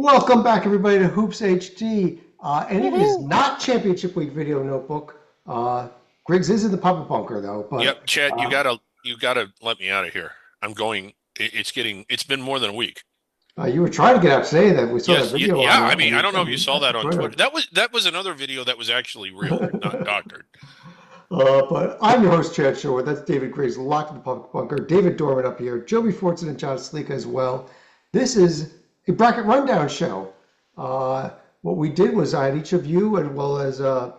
Welcome back, everybody, to Hoops HD. And it is not Championship Week Video Notebook. Griggs is in the puppet bunker, though. But Yep, Chad, you gotta let me out of here. I'm going. It's been more than a week. you were trying to get out today that we saw that Yes, video yeah. I mean, I don't know if you on saw that on Twitter. Twitter. That was another video that was actually real, not doctored. But I'm your host, Chad Shore. That's David Griggs, locked in the puppet bunker. David Dorman up here. Joby Fortson and John Sleeka as well. This is a bracket rundown show. What we did was I had each of you, as well as I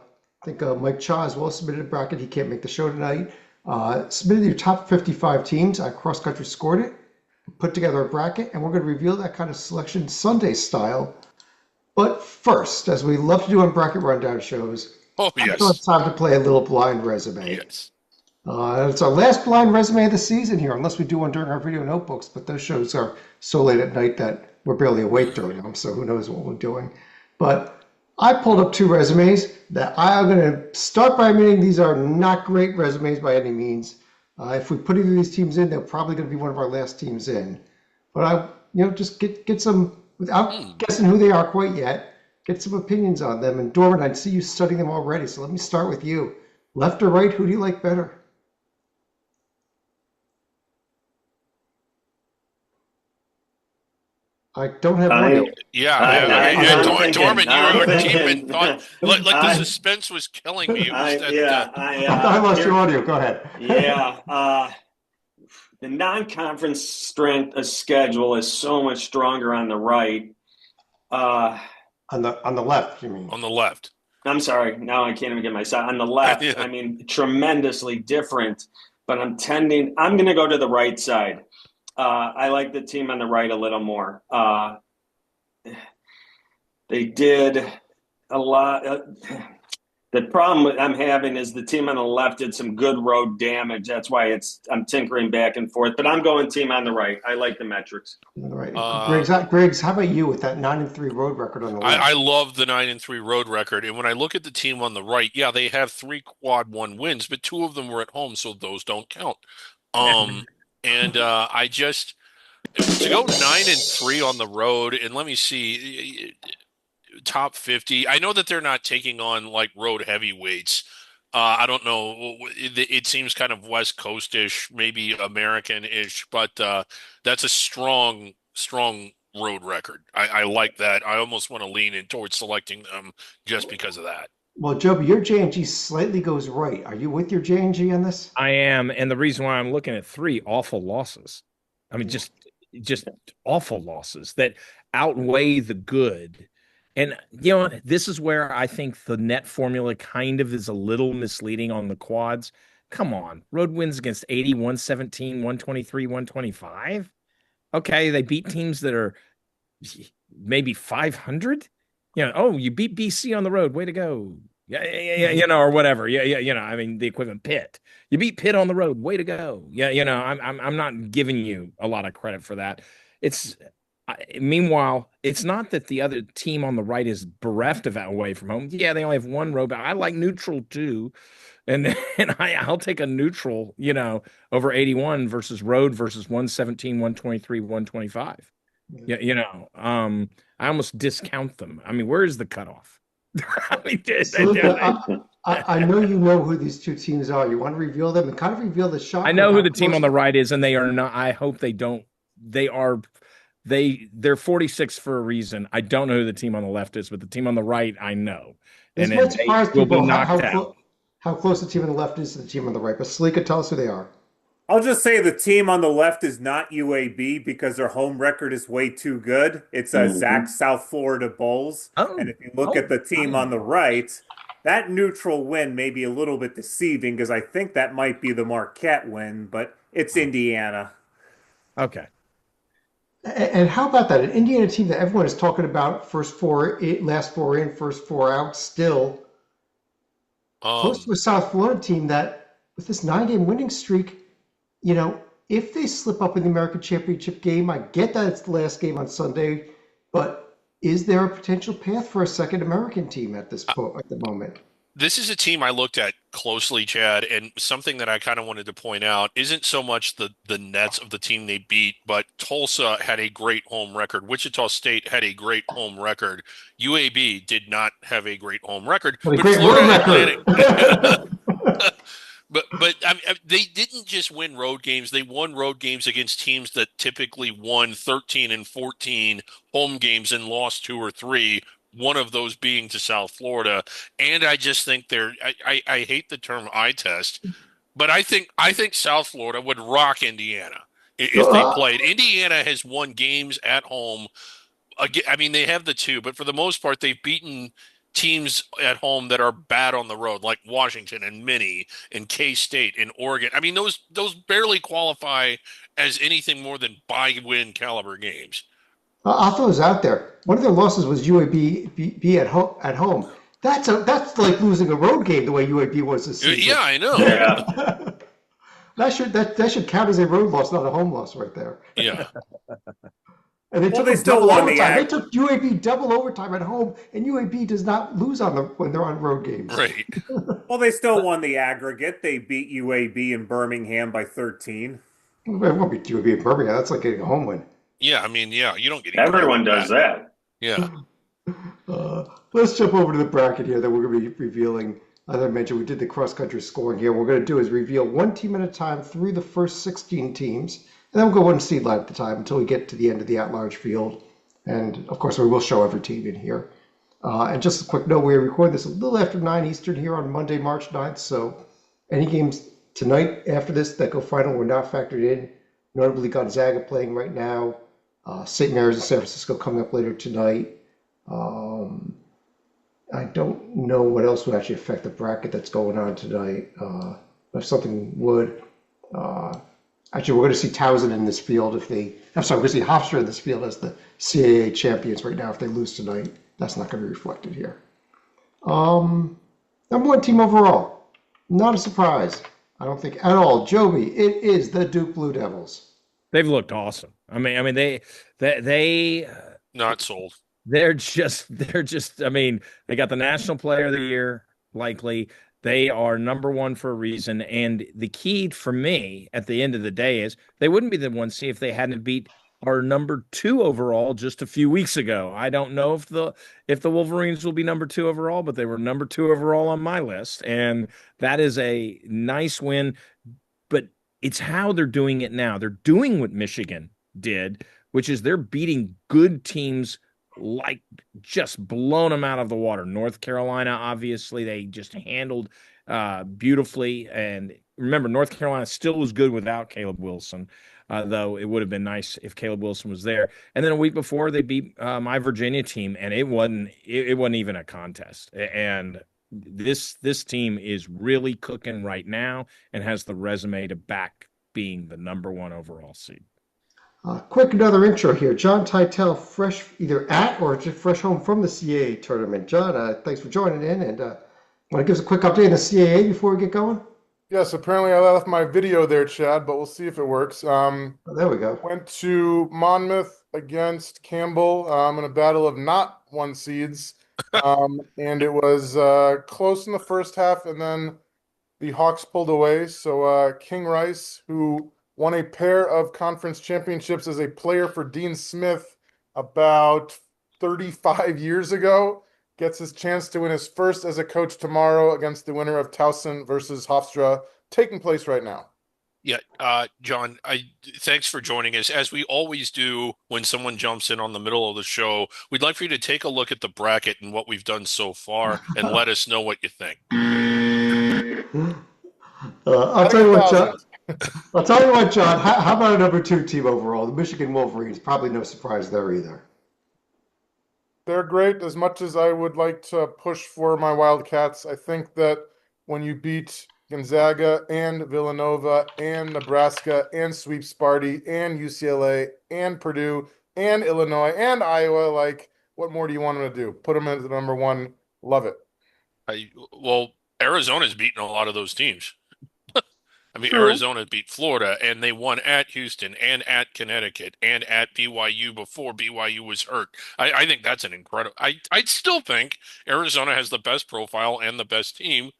think Mike Cha as well, submitted a bracket. He can't make the show tonight. Submitted your top 55 teams. I cross-country scored it, put together a bracket, and we're going to reveal that kind of selection Sunday style. But first, as we love to do on bracket rundown shows, Oh I thought it's yes, time to play a little blind resume. yes. It's our last blind resume of the season here, unless we do one during our video notebooks, but those shows are so late at night that we're barely awake during them, so who knows what we're doing. But I pulled up two resumes that I'm going to start by admitting these are not great resumes by any means. If we put either of these teams in, they're probably going to be one of our last teams in. But just get some, Hmm. without guessing who they are quite yet, get some opinions on them. And Dorman, I see you studying them already, so let me start with you. Left or right, who do you like better? I don't have I, audio. Yeah, I, I'm thinking. Dorman, you I'm were deep in thinking. thought. Like the I, suspense was killing me. It was I, that. yeah, I lost your here, audio. Go ahead. yeah. The non-conference strength of schedule is so much stronger on the right. Uh, On the left, you mean? On the left. I'm sorry, now I can't even get my side. On the left, Yeah. I mean, tremendously different. But I'm going to go to the right side. I like the team on the right a little more. They did a lot. The problem I'm having is the team on the left did some good road damage. That's why I'm tinkering back and forth. But I'm going team on the right. I like the metrics. On the right. Uh, Griggs, how about you with that 9-3 road record on the I left? love the 9-3 road record, and when I look at the team on the right, yeah, they have three quad one wins, but two of them were at home, so those don't count. Um, and I just to go 9-3 on the road, and let me see, top 50. I know that they're not taking on like road heavyweights. I don't know. It seems kind of West Coast-ish, maybe American-ish, but that's a strong road record. I like that. I almost want to lean in towards selecting them just because of that. Well, Joby, your J&G slightly goes right. Are you with your J&G on this? I am, and the reason why I'm looking at three awful losses. I mean, just awful losses that outweigh the good. And this is where I think the net formula kind of is a little misleading on the quads. Come on, road wins against 80, 117, 123, 125. Okay, they beat teams that are maybe 500. Oh, you beat BC on the road. Way to go. Yeah, or whatever. Yeah. I mean, the equivalent Pitt. You beat Pitt on the road. Way to go. Yeah, I'm not giving you a lot of credit for that. It's Meanwhile, it's not that the other team on the right is bereft of that away from home. Yeah, they only have one road. I like neutral too, and I'll take a neutral, over 81 versus road versus 117, 123, 125. Yeah, I almost discount them. I mean, where is the cutoff? I mean, So look, I know you know who these two teams are. You want to reveal them and kind of reveal the shock. I know who the team on the right is, and they are not. I hope they don't. They are. They're 46 for a reason. I don't know who the team on the left is, but the team on the right, I know. This And might they surprise will be people knocked out. how close the team on the left is to the team on the right. But Salika, tell us who they are. I'll just say the team on the left is not UAB because their home record is way too good. It's a Mhm. Zach South Florida Bulls. And Oh, if you look at the team on the right, that neutral win may be a little bit deceiving because I think that might be the Marquette win, but it's Indiana. okay. And how about that? An Indiana team that everyone is talking about, first four, last four in, first four out, still close Um, to a South Florida team that, with this 9-game winning streak, if they slip up in the American Championship game, I get that it's the last game on Sunday, but is there a potential path for a second American team at this point, at the moment? This is a team I looked at closely, Chad, and something that I kind of wanted to point out isn't so much the nets of the team they beat, but Tulsa had a great home record. Wichita State had a great home record. UAB did not have a great home record, Well, a but great road Florida Atlantic. record. But I mean, they didn't just win road games. They won road games against teams that typically won 13 and 14 home games and lost 2 or 3, one of those being to South Florida. And I just think I hate the term eye test, but I think South Florida would rock Indiana if they played. Indiana has won games at home. I mean, they have the two, but for the most part, they've beaten teams at home that are bad on the road, like Washington and Minnie and K-State and Oregon. I mean, those barely qualify as anything more than buy-win caliber games. I'll throw this out there. One of their losses was UAB at home. That's like losing a road game the way UAB was this season. Yeah, I know. Yeah. That should count as a road loss, not a home loss, right there. Yeah. And they Well, took they them still double won the overtime. They ag- took UAB double overtime at home, and UAB does not lose when they're on road games. Right. Well, they still won the aggregate. They beat UAB in Birmingham by 13. It won't be UAB in Birmingham. That's like getting a home win. Yeah, I mean, yeah, you don't get Everyone does that. Yeah. Let's jump over to the bracket here that we're going to be revealing. As I mentioned, we did the cross-country scoring here. What we're going to do is reveal one team at a time through the first 16 teams, and then we'll go one seed line at a time until we get to the end of the at-large field. And, of course, we will show every team in here. And just a quick note, we record this a little after 9 Eastern here on Monday, March 9th, so any games tonight after this that go final were not factored in, notably Gonzaga playing right now, St. Mary's and San Francisco coming up later tonight. I don't know what else would actually affect the bracket that's going on tonight. If something would. Actually, we're going to see Towson in this field we're going to see Hofstra in this field as the CAA champions right now if they lose tonight. That's not going to be reflected here. Number one team overall. Not a surprise. I don't think at all. Joby, it is the Duke Blue Devils. They've looked awesome. I mean, they Not sold. they're just I mean, they got the National Player of the Year, likely. They are number one for a reason. And the key for me at the end of the day is they wouldn't be the one see if they hadn't beat our number 2 overall just a few weeks ago. I don't know if the Wolverines will be number 2 overall, but they were number 2 overall on my list. And that is a nice win. But it's how they're doing it now. They're doing what Michigan did, which is they're beating good teams, like just blown them out of the water. North Carolina, obviously, they just handled beautifully. And remember, North Carolina still was good without Caleb Wilson, though it would have been nice if Caleb Wilson was there. And then a week before, they beat my Virginia team, and it wasn't even a contest. And this team is really cooking right now and has the resume to back being the number 1 overall seed. Quick another intro here. John Titel, fresh either at or just fresh home from the CAA tournament. John, thanks for joining in, and want to give us a quick update on the CAA before we get going? Yes, apparently I left my video there, Chad, but we'll see if it works. There we go. Went to Monmouth against Campbell in a battle of not 1 seeds. And it was close in the first half, and then the Hawks pulled away. So King Rice, who won a pair of conference championships as a player for Dean Smith about 35 years ago, gets his chance to win his first as a coach tomorrow against the winner of Towson versus Hofstra, taking place right now. Yeah, John, thanks for joining us. As we always do when someone jumps in on the middle of the show, we'd like for you to take a look at the bracket and what we've done so far and let us know what you think. I'll tell you what, John. How about a number 2 team overall? The Michigan Wolverines. Probably no surprise there either. They're great. As much as I would like to push for my Wildcats, I think that when you beat Gonzaga and Villanova and Nebraska and sweep Sparty and UCLA and Purdue and Illinois and Iowa, like, what more do you want them to do? Put them as the number 1. Love it. Well, Arizona's beaten a lot of those teams. I mean, True. Arizona beat Florida, and they won at Houston and at Connecticut and at BYU before BYU was hurt. I think that's an incredible. I still think Arizona has the best profile and the best team.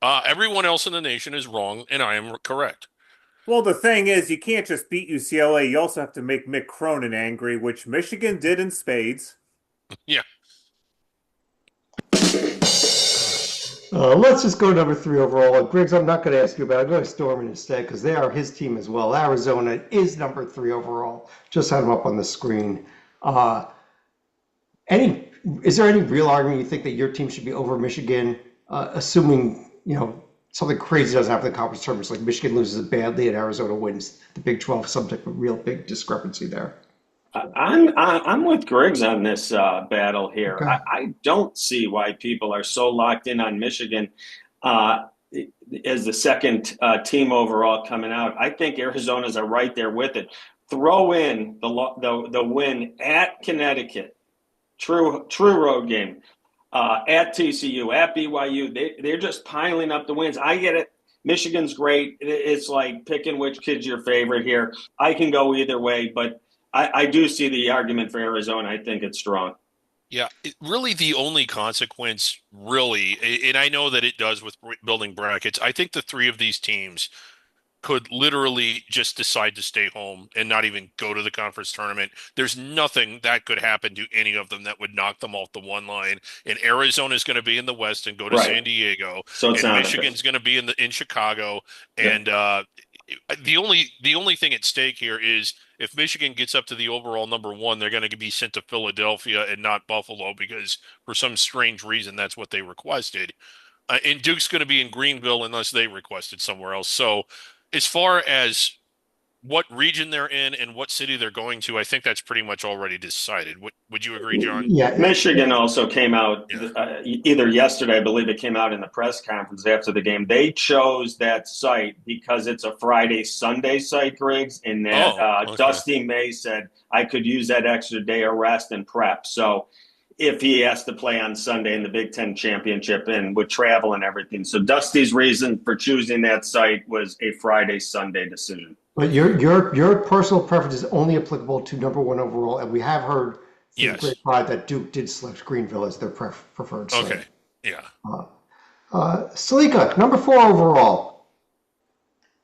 Everyone else in the nation is wrong, and I am correct. Well, the thing is, you can't just beat UCLA. You also have to make Mick Cronin angry, which Michigan did in spades. Yeah. Let's just go number 3 overall. Griggs, I'm not going to ask you about it. I'm going to Storm instead because they are his team as well. Arizona is number 3 overall. Just had them up on the screen. Is there any real argument you think that your team should be over Michigan, assuming something crazy doesn't happen in the conference tournaments, like Michigan loses badly and Arizona wins the Big 12, some type of real big discrepancy there? I'm with Griggs on this battle here. Okay. I don't see why people are so locked in on Michigan as the second team overall coming out. I think Arizona's are right there with it. Throw in the win at Connecticut, true road game, at TCU, at BYU. They're just piling up the wins. I get it. Michigan's great. It's like picking which kid's your favorite here. I can go either way, but I do see the argument for Arizona. I think it's strong. Yeah, really the only consequence, really, and I know that it does with building brackets, I think the 3 of these teams could literally just decide to stay home and not even go to the conference tournament. There's nothing that could happen to any of them that would knock them off the one line. And Arizona's going to be in the West and go to Right. San Diego. So it's And not Michigan's going to be in Chicago. Yeah. And the only thing at stake here is if Michigan gets up to the overall number 1, they're going to be sent to Philadelphia and not Buffalo because for some strange reason that's what they requested. And Duke's going to be in Greenville unless they requested somewhere else. So as far as what region they're in and what city they're going to, I think that's pretty much already decided. Would you agree, John? Yeah. Michigan also came out either yesterday, I believe it came out in the press conference after the game. They chose that site because it's a Friday, Sunday site, Griggs, and that okay. Dusty May said, I could use that extra day of rest and prep. So if he has to play on Sunday in the Big Ten championship and with travel and everything. So Dusty's reason for choosing that site was a Friday, Sunday decision. But your personal preference is only applicable to number 1 overall, and we have heard from Yes. Great Pride that Duke did select Greenville as their preferred site. Okay. Yeah. Salika, number 4 overall.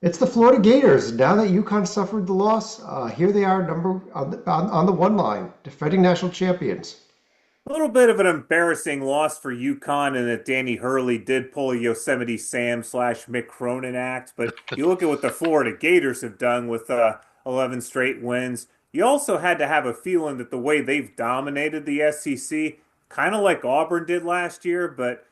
It's the Florida Gators. Now that UConn suffered the loss, here they are on the 1 line, defending national champions. A little bit of an embarrassing loss for UConn in that Danny Hurley did pull a Yosemite Sam / Mick Cronin act, but you look at what the Florida Gators have done with 11 straight wins. You also had to have a feeling that the way they've dominated the SEC, kind of like Auburn did last year, but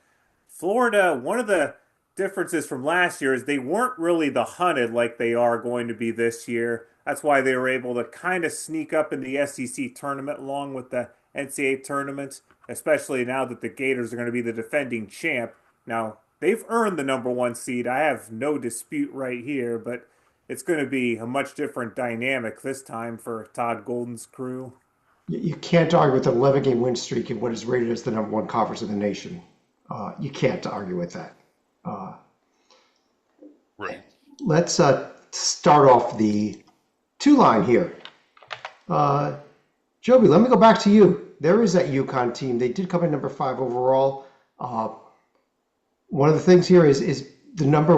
Florida, one of the differences from last year is they weren't really the hunted like they are going to be this year. That's why they were able to kind of sneak up in the SEC tournament along with the NCAA tournaments, especially now that the Gators are going to be the defending champ. Now, they've earned the number 1 seed. I have no dispute right here, but it's going to be a much different dynamic this time for Todd Golden's crew. You can't argue with an 11-game win streak in what is rated as the number 1 conference in the nation. You can't argue with that. Right. Let's start off the 2 line here. Joby, let me go back to you. There is that UConn team. They did come in number 5 overall. One of the things here is the number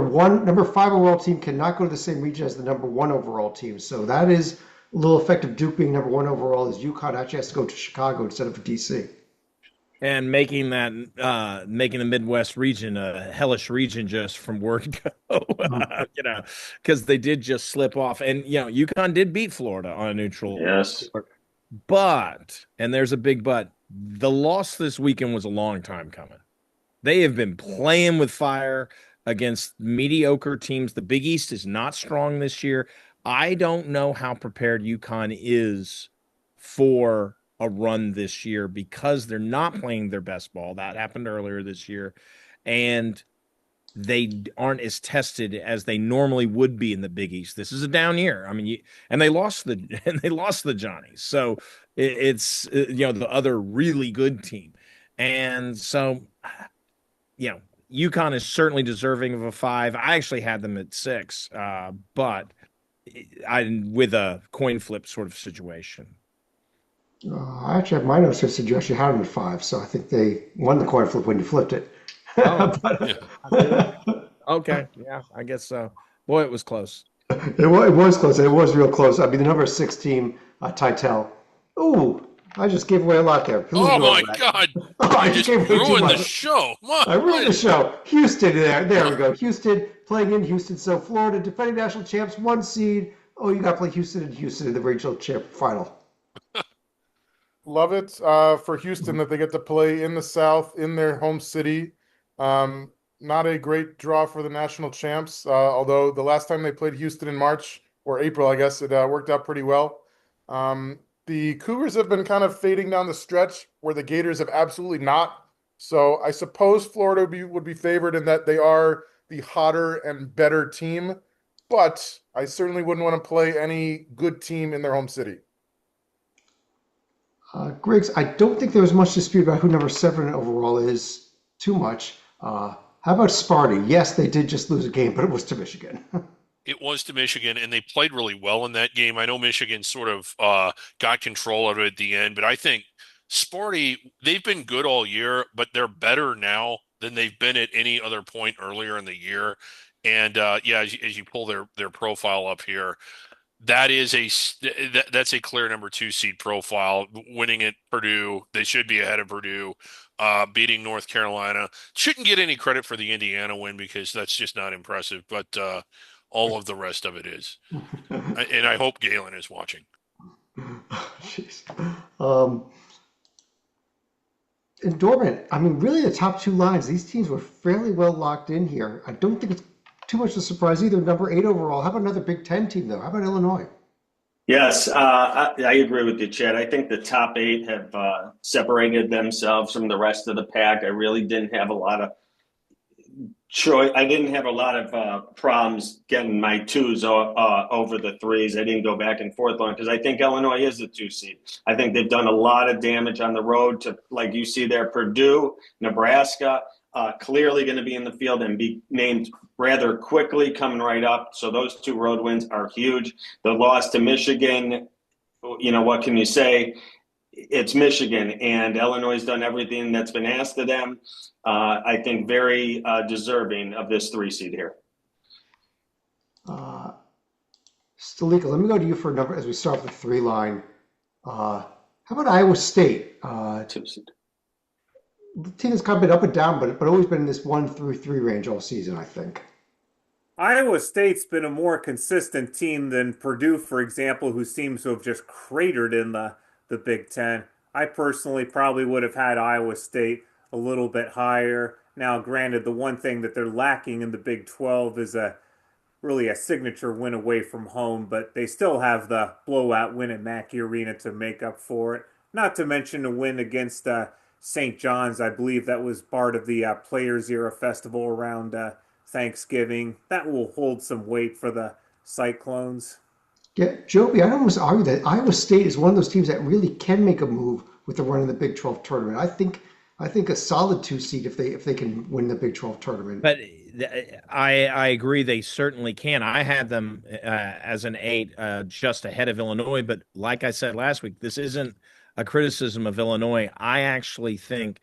5 overall team cannot go to the same region as the number 1 overall team. So that is a little effect of Duke being number 1 overall, as UConn actually has to go to Chicago instead of DC. And making the Midwest region a hellish region just from word go, because they did just slip off. And, UConn did beat Florida on a neutral. Yes. But, and there's a big but, the loss this weekend was a long time coming. They have been playing with fire against mediocre teams. The Big East is not strong this year. I don't know how prepared UConn is for a run this year because they're not playing their best ball. That happened earlier this year. And they aren't as tested as they normally would be in the Big East. This is a down year. I mean, they lost the Johnnies. So it's the other really good team. And so, UConn is certainly deserving of a 5. I actually had them at 6, but I with a coin flip sort of situation. I actually have my notes here said you actually had them at 5, so I think they won the coin flip when you flipped it. Oh, But, okay, yeah, I guess so. Boy, it was close. it was close. It was real close. I mean, the number 6 team, Titel. Ooh, I just gave away a lot there. Please Oh ignore my that. God! Oh, I You just just gave away too ruined the much. show. I ruined the show. Houston, there we go. Houston playing in Houston. So Florida, defending national champs, 1 seed. Oh, you got to play Houston and Houston in the regional champ final. Love it for Houston that they get to play in the South in their home city. Not a great draw for the national champs, although the last time they played Houston in March or April, I guess it worked out pretty well. The Cougars have been kind of fading down the stretch where the Gators have absolutely not. So I suppose Florida would be favored in that they are the hotter and better team, but I certainly wouldn't want to play any good team in their home city. Griggs, I don't think there was much dispute about who number 7 overall is, too much. How about Sparty? Yes, they did just lose a game, but it was to Michigan. It was to Michigan, and they played really well in that game. I know Michigan sort of got control of it at the end, but I think Sparty, they've been good all year, but they're better now than they've been at any other point earlier in the year. And yeah, as you pull their profile up here, that's a clear number 2 seed profile. Winning at Purdue, they should be ahead of Purdue. Beating North Carolina, shouldn't get any credit for the Indiana win because that's just not impressive. But all of the rest of it is, and I hope Galen is watching. Jeez. And Dortmund, I mean, really the top 2 lines, these teams were fairly well locked in here. I don't think it's too much of a surprise either. Number 8 overall. How about another Big Ten team, though? How about Illinois? Yes, I agree with you, Chad. I think the top 8 have separated themselves from the rest of the pack. I really didn't have a lot of choice. I didn't have a lot of problems getting my 2s over the 3s. I didn't go back and forth on because I think Illinois is the 2 seed. I think they've done a lot of damage on the road to, like you see there, Purdue, Nebraska. Clearly going to be in the field and be named rather quickly coming right up. So those 2 road wins are huge. The loss to Michigan, what can you say? It's Michigan, and Illinois has done everything that's been asked of them. I think very deserving of this 3 seed here. Stalika, let me go to you for a number as we start with the 3 line. How about Iowa State? 2 seed. The team has kind of been up and down, but always been in this 1 through 3 range all season, I think. Iowa State's been a more consistent team than Purdue, for example, who seems to have just cratered in the Big Ten. I personally probably would have had Iowa State a little bit higher. Now, granted, the one thing that they're lacking in the Big 12 is really a signature win away from home, but they still have the blowout win at Mackey Arena to make up for it. Not to mention a win against St. John's. I believe that was part of the Players Era Festival around Thanksgiving. That will hold some weight for the Cyclones. Yeah, Joby, I'd almost argue that Iowa State is one of those teams that really can make a move with the run in the Big 12 tournament. I think a solid 2 seed if they can win the Big 12 tournament. But I agree they certainly can. I had them as an 8 just ahead of Illinois, but like I said last week, this isn't a criticism of Illinois. I actually think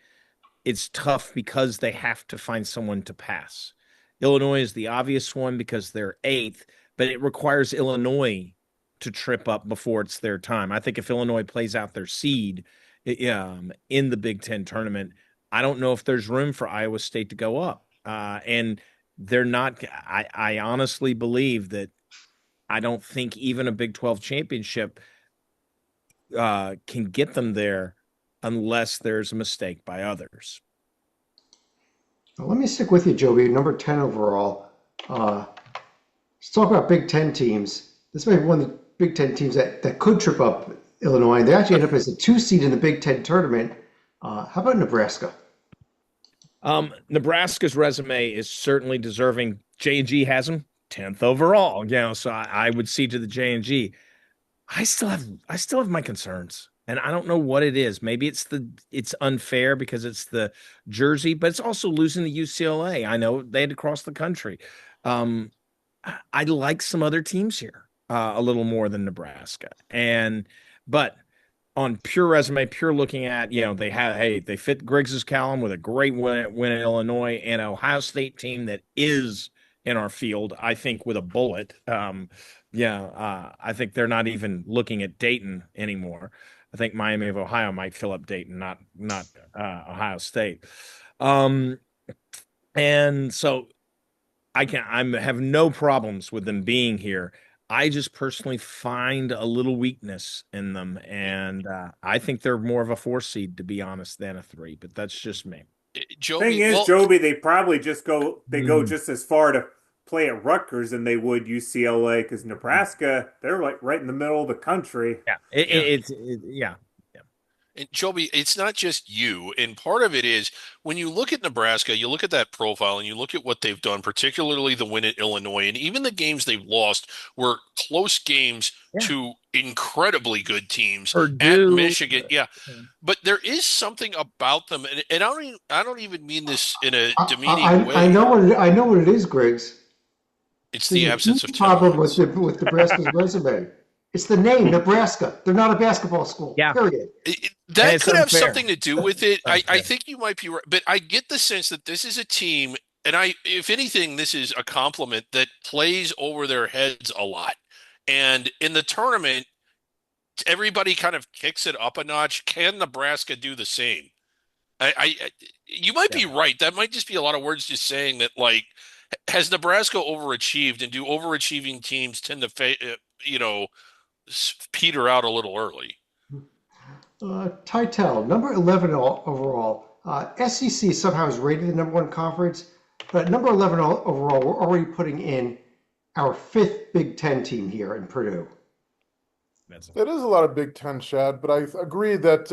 it's tough because they have to find someone to pass. Illinois is the obvious one because they're 8th, but it requires Illinois to trip up before it's their time. I think if Illinois plays out their seed in the Big Ten tournament, I don't know if there's room for Iowa State to go up. And they're not. I honestly believe that I don't think even a Big 12 championship can get them there unless there's a mistake by others. Well, let me stick with you, Joby. Number 10 overall. Let's talk about Big Ten teams. This may be one of the Big Ten teams that could trip up Illinois. They actually end up as a 2 seed in the Big Ten tournament. How about Nebraska? Nebraska's resume is certainly deserving. J&G has them 10th overall. So I would see to the J&G. I still have my concerns. And I don't know what it is. Maybe it's unfair because it's the jersey, but it's also losing to UCLA. I know they had to cross the country. I like some other teams here a little more than Nebraska. But on pure resume, pure looking at, they fit Griggs's column with a great win in Illinois and an Ohio State team that is in our field, I think, with a bullet. I think they're not even looking at Dayton anymore. I think Miami of Ohio might fill up Dayton, not Ohio State. And so I have no problems with them being here. I just personally find a little weakness in them, and I think they're more of a 4 seed, to be honest, than a 3. But that's just me. Thing is, well, Joby, they probably go just as far to play at Rutgers than they would UCLA, because Nebraska, they're like right in the middle of the country. Yeah, yeah. And Joby, it's not just you. And part of it is when you look at Nebraska, you look at that profile and you look at what they've done, particularly the win at Illinois, and even the games they've lost were close games to incredibly good teams Purdue. at Michigan. Yeah. But there is something about them, and I don't even mean this in a demeaning way. I know what it is, Griggs. It's the absence of problem with Nebraska's resume. It's the name, Nebraska. They're not a basketball school. Yeah. Period. That could have something to do with it. I think you might be right, but I get the sense that this is a team, and if anything, this is a compliment, that plays over their heads a lot. And in the tournament, everybody kind of kicks it up a notch. Can Nebraska do the same? You might be right. That might just be a lot of words just saying that, like, has Nebraska overachieved, and do overachieving teams tend to, peter out a little early? Titel, number 11 overall. SEC somehow is rated the number 1 conference, but number 11 overall, we're already putting in our 5th Big Ten team here in Purdue. That is a lot of Big Ten, Chad, but I agree that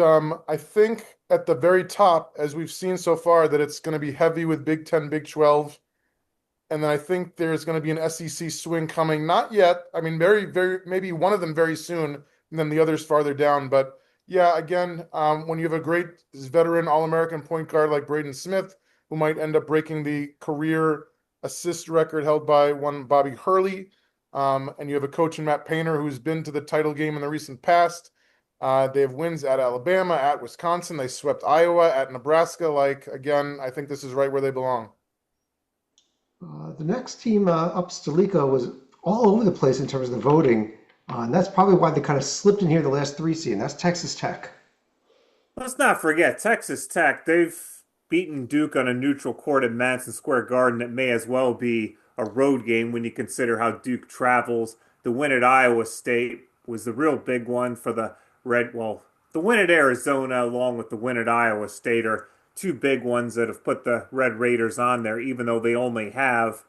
I think at the very top, as we've seen so far, that it's going to be heavy with Big Ten, Big 12. And then I think there's going to be an SEC swing coming. Not yet. I mean, very, very, maybe one of them very soon, and then the others farther down. But yeah, again, when you have a great veteran All-American point guard like Braden Smith, who might end up breaking the career assist record held by one Bobby Hurley, and you have a coach in Matt Painter who's been to the title game in the recent past. They have wins at Alabama, at Wisconsin. They swept Iowa, at Nebraska. Again, I think this is right where they belong. The next team up, Stalika, was all over the place in terms of the voting, and that's probably why they kind of slipped in here the last 3 seed, and that's Texas Tech. Let's not forget Texas Tech. They've beaten Duke on a neutral court at Madison Square Garden. It may as well be a road game when you consider how Duke travels. The win at Iowa State was the real big one for the Red. Well, the win at Arizona along with the win at Iowa State are 2 big ones that have put the Red Raiders on there, even though they only have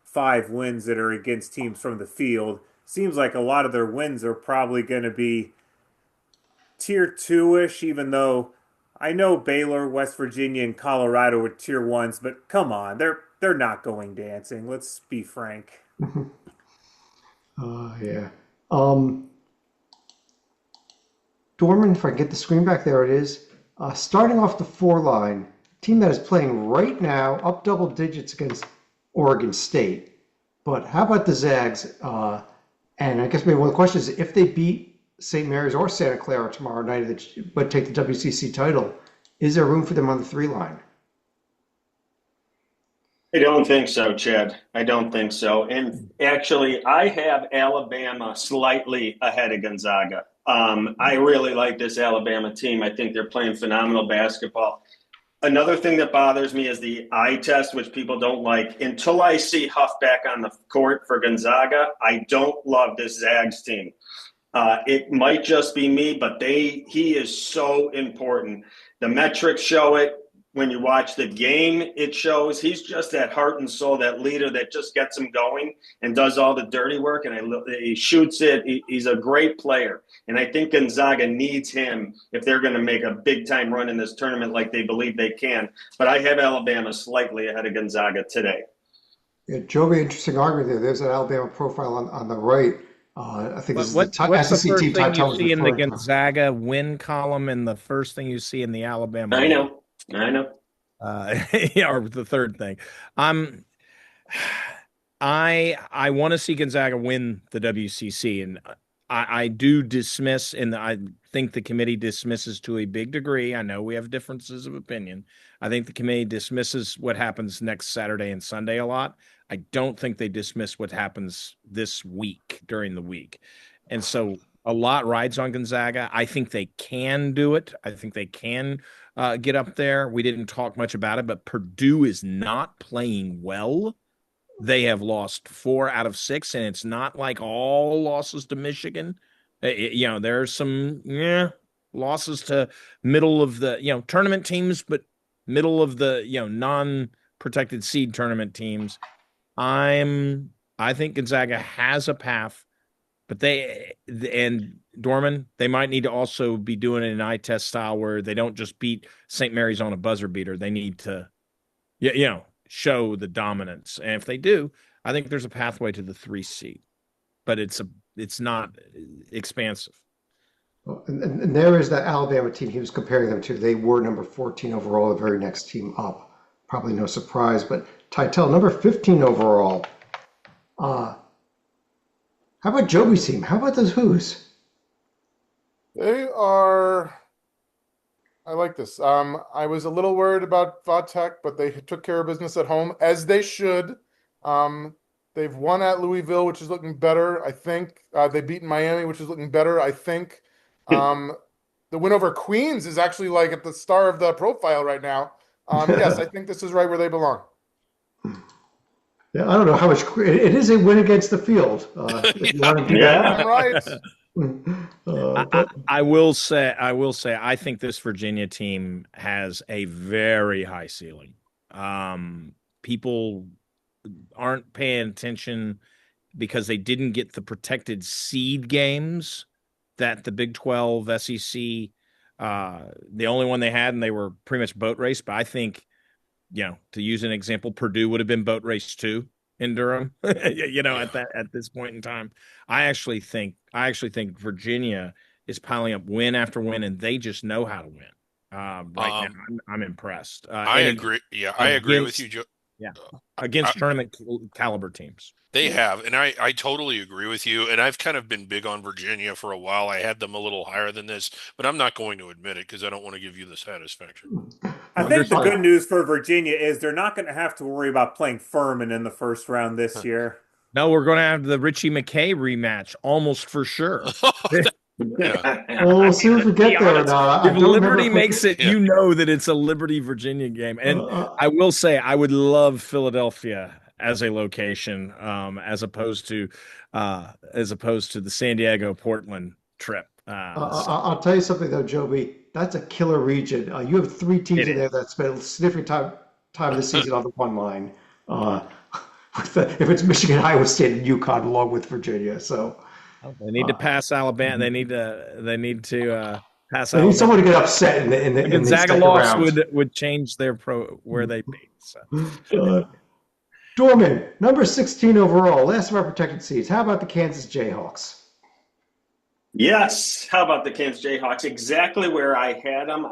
5 wins that are against teams from the field. Seems like a lot of their wins are probably going to be tier 2-ish, even though I know Baylor, West Virginia, and Colorado are tier 1s, but come on, they're not going dancing. Let's be frank. Yeah. Dorman, if I can get the screen back, there it is. Starting off the 4 line, team that is playing right now up double digits against Oregon State. But how about the Zags? And I guess maybe one of the questions is if they beat St. Mary's or Santa Clara tomorrow night, but take the WCC title, is there room for them on the 3 line? I don't think so, Chad. I don't think so. And actually, I have Alabama slightly ahead of Gonzaga. I really like this Alabama team. I think they're playing phenomenal basketball. Another thing that bothers me is the eye test, which people don't like. Until I see Huff back on the court for Gonzaga, I don't love this Zags team. It might just be me, but he is so important. The metrics show it. When you watch the game, it shows he's just that heart and soul, that leader that just gets him going and does all the dirty work. And he shoots it. He's a great player. And I think Gonzaga needs him if they're going to make a big-time run in this tournament like they believe they can. But I have Alabama slightly ahead of Gonzaga today. Yeah, Joby, interesting argument there. There's an Alabama profile on the right. I think this is What's the the SEC first team thing Titel you was see in the referring to. Gonzaga win column and the first thing you see in the Alabama? I know. Yeah, or the third thing. Um, I want to see Gonzaga win the WCC, and I do dismiss, and I think the committee dismisses to a big degree. I know we have differences of opinion. I think the committee dismisses what happens next Saturday and Sunday a lot. I don't think they dismiss what happens this week during the week. And so a lot rides on Gonzaga. I think they can do it. I think they can get up there. We didn't talk much about it, but Purdue is not playing well. They have lost 4 out of 6, and it's not like all losses to Michigan. There's some losses to middle of the tournament teams, but middle of the non-protected seed tournament teams. I think Gonzaga has a path, but Dorman, they might need to also be doing it in eye test style where they don't just beat St. Mary's on a buzzer beater. They need to, show the dominance. And if they do, I think there's a pathway to the 3 seed, but it's not expansive. And there is that Alabama team he was comparing them to. They were number 14 overall, the very next team up. Probably no surprise, but Titel, number 15 overall. How about Joby's team? How about those Who's? They are. I like this. I was a little worried about Vatech, but they took care of business at home, as they should. They've won at Louisville, which is looking better, I think. They've beaten Miami, which is looking better, I think. The win over Queens is actually like at the star of the profile right now. Yes, I think this is right where they belong. Yeah, I don't know how much it is a win against the field. If you want to do that. Right. I will say, I think this Virginia team has a very high ceiling. People aren't paying attention because they didn't get the protected seed games that the Big 12, SEC, the only one they had, and they were pretty much boat race. But I think, to use an example, Purdue would have been boat race too in Durham, at this point in time. I actually think Virginia is piling up win after win, and they just know how to win. Now, I'm impressed. I agree. Yeah, I agree with you, Joe. Yeah, against tournament caliber teams. They have, and I totally agree with you. And I've kind of been big on Virginia for a while. I had them a little higher than this, but I'm not going to admit it because I don't want to give you the satisfaction. I think the good news for Virginia is they're not going to have to worry about playing Furman in the first round this year. No, we're going to have the Richie McKay rematch almost for sure. Yeah. Well, we'll see if we get there or not. If Liberty makes it, you know that it's a Liberty Virginia game. And I will say, I would love Philadelphia as a location, as opposed to the San Diego Portland trip. I'll tell you something though, Joby. That's a killer region. You have 3 teams in there that spent significant time this season on the one line. If it's Michigan, Iowa State, and UConn, along with Virginia, so. They need to pass Alabama. They need to pass. They need someone to get upset in the Gonzaga loss would change their where they beat. So. Dorman, number 16 overall, last of our protected seeds. How about the Kansas Jayhawks? Yes. How about the Kansas Jayhawks? Exactly where I had them.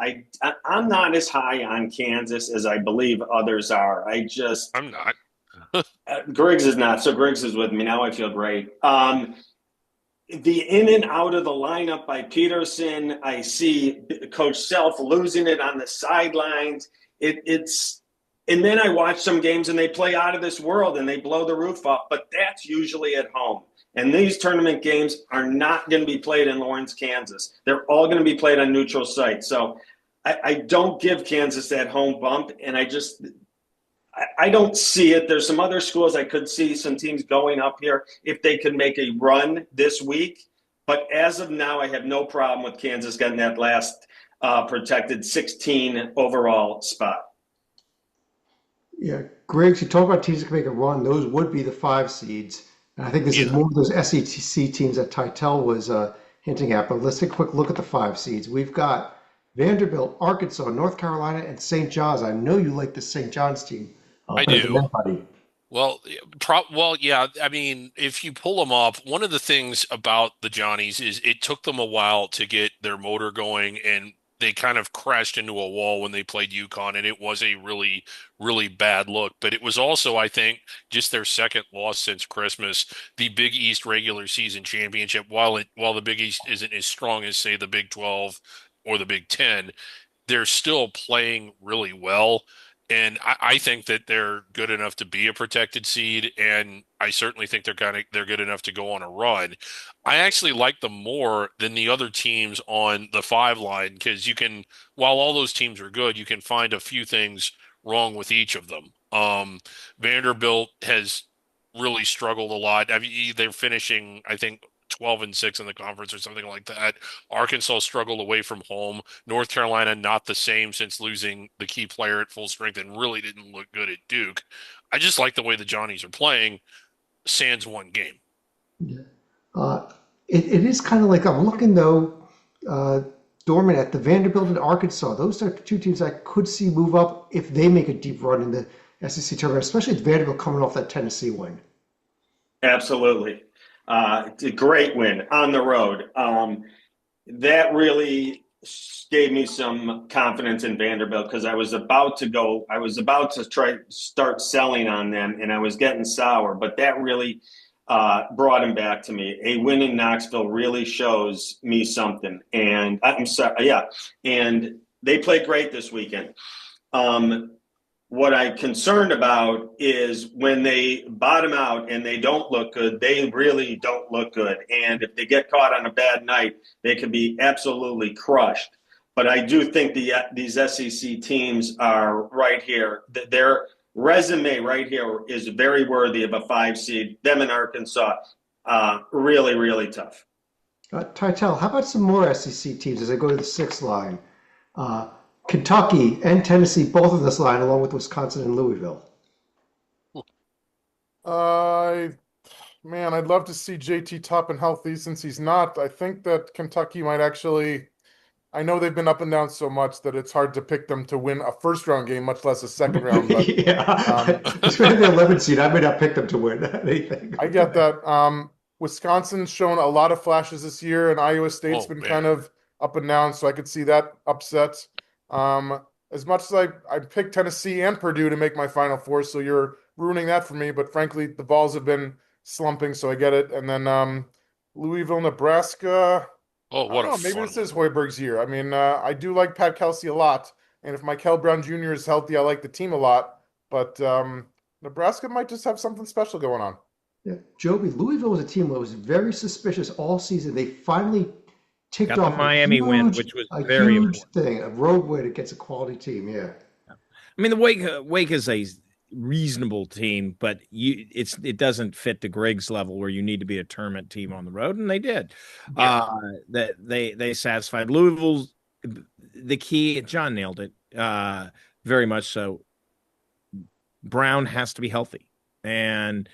I'm not as high on Kansas as I believe others are. I'm not. Griggs is not. So Griggs is with me now. I feel great. The in and out of the lineup by Peterson, I see Coach Self losing it on the sidelines. And then I watch some games and they play out of this world and they blow the roof off, but that's usually at home. And these tournament games are not going to be played in Lawrence, Kansas. They're all going to be played on neutral sites. So I don't give Kansas that home bump, and I don't see it. There's some other schools I could see some teams going up here if they could make a run this week. But as of now, I have no problem with Kansas getting that last protected 16 overall spot. Yeah, Griggs, you talk about teams that can make a run. Those would be the 5 seeds. And I think this is more of those SEC teams that Titel was hinting at. But let's take a quick look at the 5 seeds. We've got Vanderbilt, Arkansas, North Carolina, and St. John's. I know you like the St. John's team. I do. Yeah. I mean, if you pull them up, one of the things about the Johnnies is it took them a while to get their motor going, and they kind of crashed into a wall when they played UConn, and it was a really, really bad look. But it was also, I think, just their second loss since Christmas. The Big East regular season championship, while the Big East isn't as strong as, say, the Big 12 or the Big 10, they're still playing really well. And I think that they're good enough to be a protected seed, and I certainly think they're good enough to go on a run. I actually like them more than the other teams on the five line because while all those teams are good, you can find a few things wrong with each of them. Vanderbilt has really struggled a lot. I mean, they're finishing, I think, 12-6 in the conference or something like that. Arkansas struggled away from home. North Carolina, not the same since losing the key player at full strength and really didn't look good at Duke. I just like the way the Johnnies are playing, sans one game. Yeah. Uh, it is kind of like I'm looking though, uh, Dorman at the Vanderbilt and Arkansas. Those are two teams I could see move up if they make a deep run in the SEC tournament, especially with Vanderbilt coming off that Tennessee win. Absolutely. It's a great win on the road. That really gave me some confidence in Vanderbilt because I was about to try start selling on them and I was getting sour, but that really brought him back to me. A win in Knoxville really shows me something. And I'm sorry, yeah. And they played great this weekend. What I'm concerned about is when they bottom out and they don't look good, they really don't look good. And if they get caught on a bad night, they can be absolutely crushed. But I do think these SEC teams are right here. Their resume right here is very worthy of a 5 seed. Them in Arkansas, really, really tough. Titel, how about some more SEC teams as I go to the sixth line? Uh, Kentucky and Tennessee, both of this line, along with Wisconsin and Louisville. Uh, Man, I'd love to see JT Toppin healthy since he's not. I think that Kentucky might actually. I know they've been up and down so much that it's hard to pick them to win a first round game, much less a second round. But Yeah, especially the 11th seed, I may not pick them to win anything. I get that. Wisconsin's shown a lot of flashes this year, and Iowa State's been Man. kind of up and down, so I could see that upset. As much as I picked Tennessee and Purdue to make my Final Four, so you're ruining that for me. But frankly, the Vols have been slumping, so I get it. And then Louisville, Nebraska. Oh, I don't what a know. Maybe fun this is one. Hoiberg's year. I mean, I do like Pat Kelsey a lot, and if Mikel Brown Jr. is healthy, I like the team a lot. But Nebraska might just have something special going on. Yeah, Joby, Louisville was a team that was very suspicious all season. They finally ticked Got the off Miami win, which was very huge important. thing, a road win against a quality team. Yeah. I mean, the Wake is a reasonable team, but it doesn't fit the Griggs level where you need to be a tournament team on the road, and they did. Yeah. That they satisfied Louisville's the key. John nailed it very much so. Brown has to be healthy, and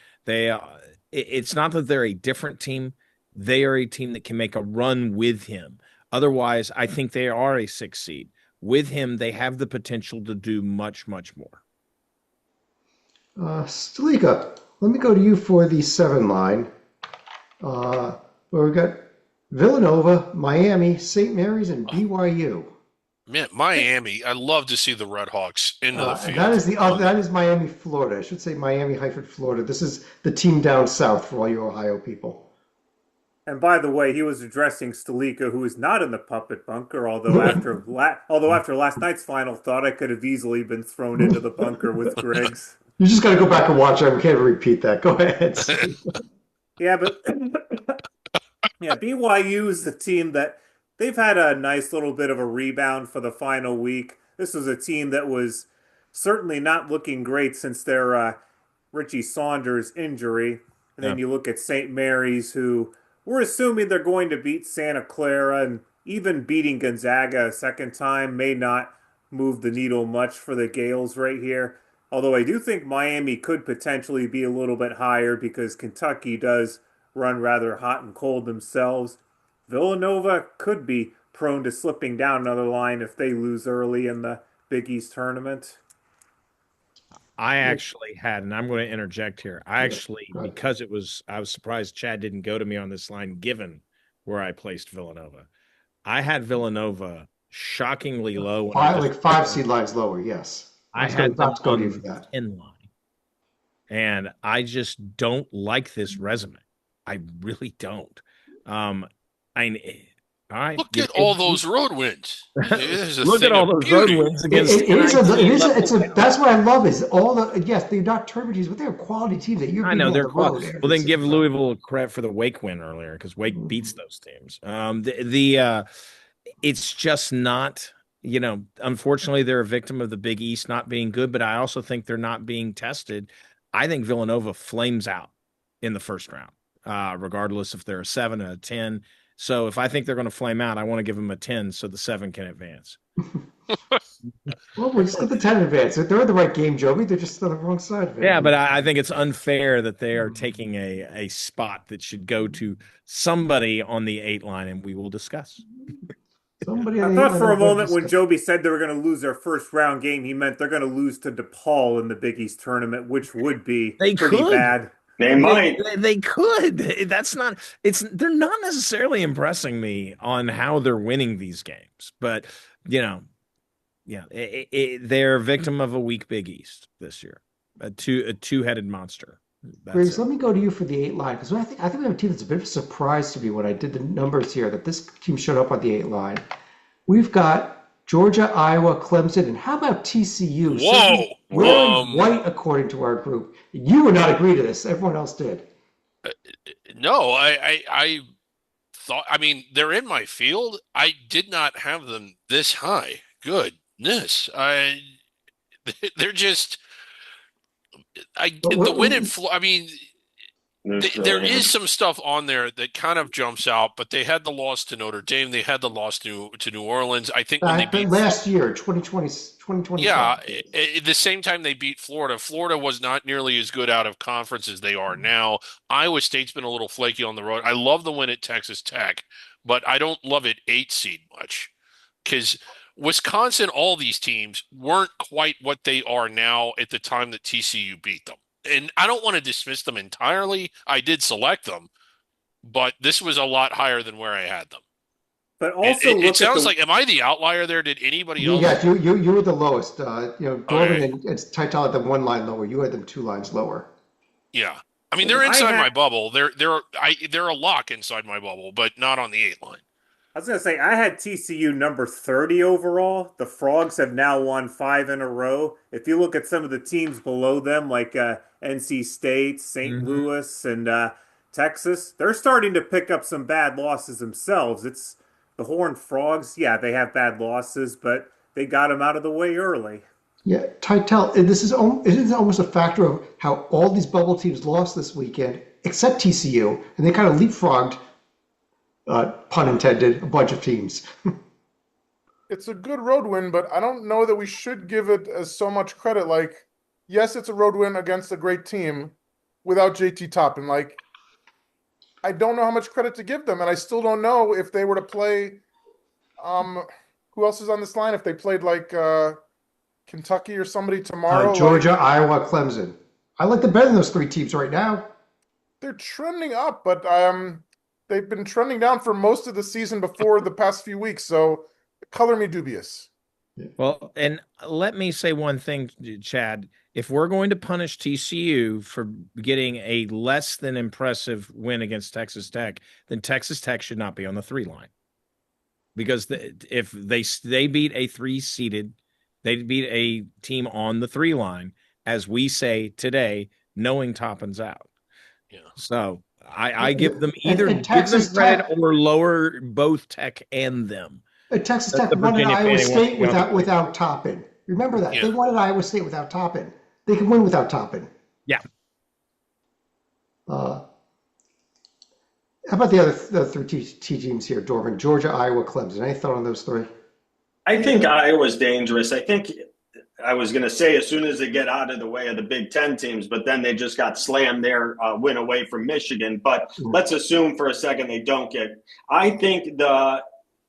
it's not that they're a different team. They are a team that can make a run with him. Otherwise, I think they are a 6 seed. With him, they have the potential to do much, much more. Stalika, let me go to you for the 7 line, where we got Villanova, Miami, St. Mary's, and BYU. Man, Miami, I love to see the Red Hawks into the field. That is Miami, Florida. I should say Miami, Florida. This is the team down south for all you Ohio people. And by the way, he was addressing Stalika, who is not in the puppet bunker. Although after last night's final, thought I could have easily been thrown into the bunker with Griggs. You just got to go back and watch it. We can't repeat that. Go ahead. Yeah, but yeah, BYU is the team that they've had a nice little bit of a rebound for the final week. This was a team that was certainly not looking great since their Richie Saunders injury. And then you look at St. Mary's, who we're assuming they're going to beat Santa Clara, and even beating Gonzaga a second time may not move the needle much for the Gales right here. Although I do think Miami could potentially be a little bit higher because Kentucky does run rather hot and cold themselves. Villanova could be prone to slipping down another line if they lose early in the Big East tournament. I actually had, and I'm going to interject here. I actually, go ahead. because I was surprised Chad didn't go to me on this line, given where I placed Villanova. I had Villanova shockingly low. When I Like 5 seed lines lower, yes. I was had them about to go to you on for the that. 10 line. And I just don't like this resume. I really don't. All right. Look at all those road wins. There's a Look thing at all of those road beauty. wins against That's what I love is yes, they're not turbo teams, but they're quality teams that you're I know beating they're on the road. well, then give Louisville credit for the Wake win earlier because Wake beats those teams. It's just not, unfortunately they're a victim of the Big East not being good, but I also think they're not being tested. I think Villanova flames out in the first round, regardless if they're a 7 or a 10. So if I think they're going to flame out, I want to give them a 10 so the 7 can advance. Well, we just got the 10 advance. They're in the right game, Joby. They're just on the wrong side of it. Yeah, but I think it's unfair that they are taking a spot that should go to somebody on the 8 line, and we will discuss. I thought for a moment when Joby said they were going to lose their first round game, he meant they're going to lose to DePaul in the Big East tournament, which would be pretty bad. They might. They could. That's not. They're not necessarily impressing me on how they're winning these games, but they're a victim of a weak Big East this year, a two-headed monster. Graves, let me go to you for the 8 line because I think we have a team that's a bit of a surprise to me when I did the numbers here that this team showed up on the 8 line. We've got Georgia, Iowa, Clemson, and how about TCU? Whoa! Wearing white according to our group. You would not agree to this. Everyone else did. No, I thought. I mean, they're in my field. I did not have them this high. Goodness, they're just. The win and flow. I mean, there is some stuff on there that kind of jumps out, but they had the loss to Notre Dame. They had the loss to New Orleans. I think when they beat last year, 2020. Yeah, at the same time they beat Florida. Florida was not nearly as good out of conference as they are now. Iowa State's been a little flaky on the road. I love the win at Texas Tech, but I don't love it 8 seed much because Wisconsin, all these teams weren't quite what they are now at the time that TCU beat them. And I don't want to dismiss them entirely. I did select them, but this was a lot higher than where I had them. But also, it sounds like, am I the outlier there? Did anybody else? Yeah, you were the lowest. Dorman and Titel had them 1 line lower. You had them 2 lines lower. Yeah, I mean they're inside my bubble. They're a lock inside my bubble, but not on the 8 line. I was going to say, I had TCU number 30 overall. The Frogs have now won 5 in a row. If you look at some of the teams below them, like NC State, St. Louis, and Texas, they're starting to pick up some bad losses themselves. It's the Horned Frogs. Yeah, they have bad losses, but they got them out of the way early. Yeah, Titel, this is almost a factor of how all these bubble teams lost this weekend, except TCU, and they kind of leapfrogged, pun intended, a bunch of teams. It's a good road win, but I don't know that we should give it as so much credit. Like, yes, it's a road win against a great team without JT Toppin. Like, I don't know how much credit to give them, and I still don't know if they were to play. Who else is on this line? If they played like Kentucky or somebody tomorrow, Georgia, Iowa, Clemson. I like them better than those 3 teams right now. They're trending up, but they've been trending down for most of the season before the past few weeks. So, color me dubious. Well, and let me say one thing, Chad. If we're going to punish TCU for getting a less than impressive win against Texas Tech, then Texas Tech should not be on the 3 line. Because if they beat a 3-seeded, they beat a team on the 3 line, as we say today, knowing Toppin's out. Yeah. So I give them either give them credit or lower both Tech and them. Texas Tech won at Iowa State without Toppin. Remember that. Yeah. They won at Iowa State without Toppin. They can win without Toppin. Yeah. How about the other 3 teams here, Dorman? Georgia, Iowa, Clemson. Any thought on those 3? I think Iowa's dangerous. I think I was going to say as soon as they get out of the way of the Big Ten teams, but then they just got slammed there, win away from Michigan. But let's assume for a second they don't get. I think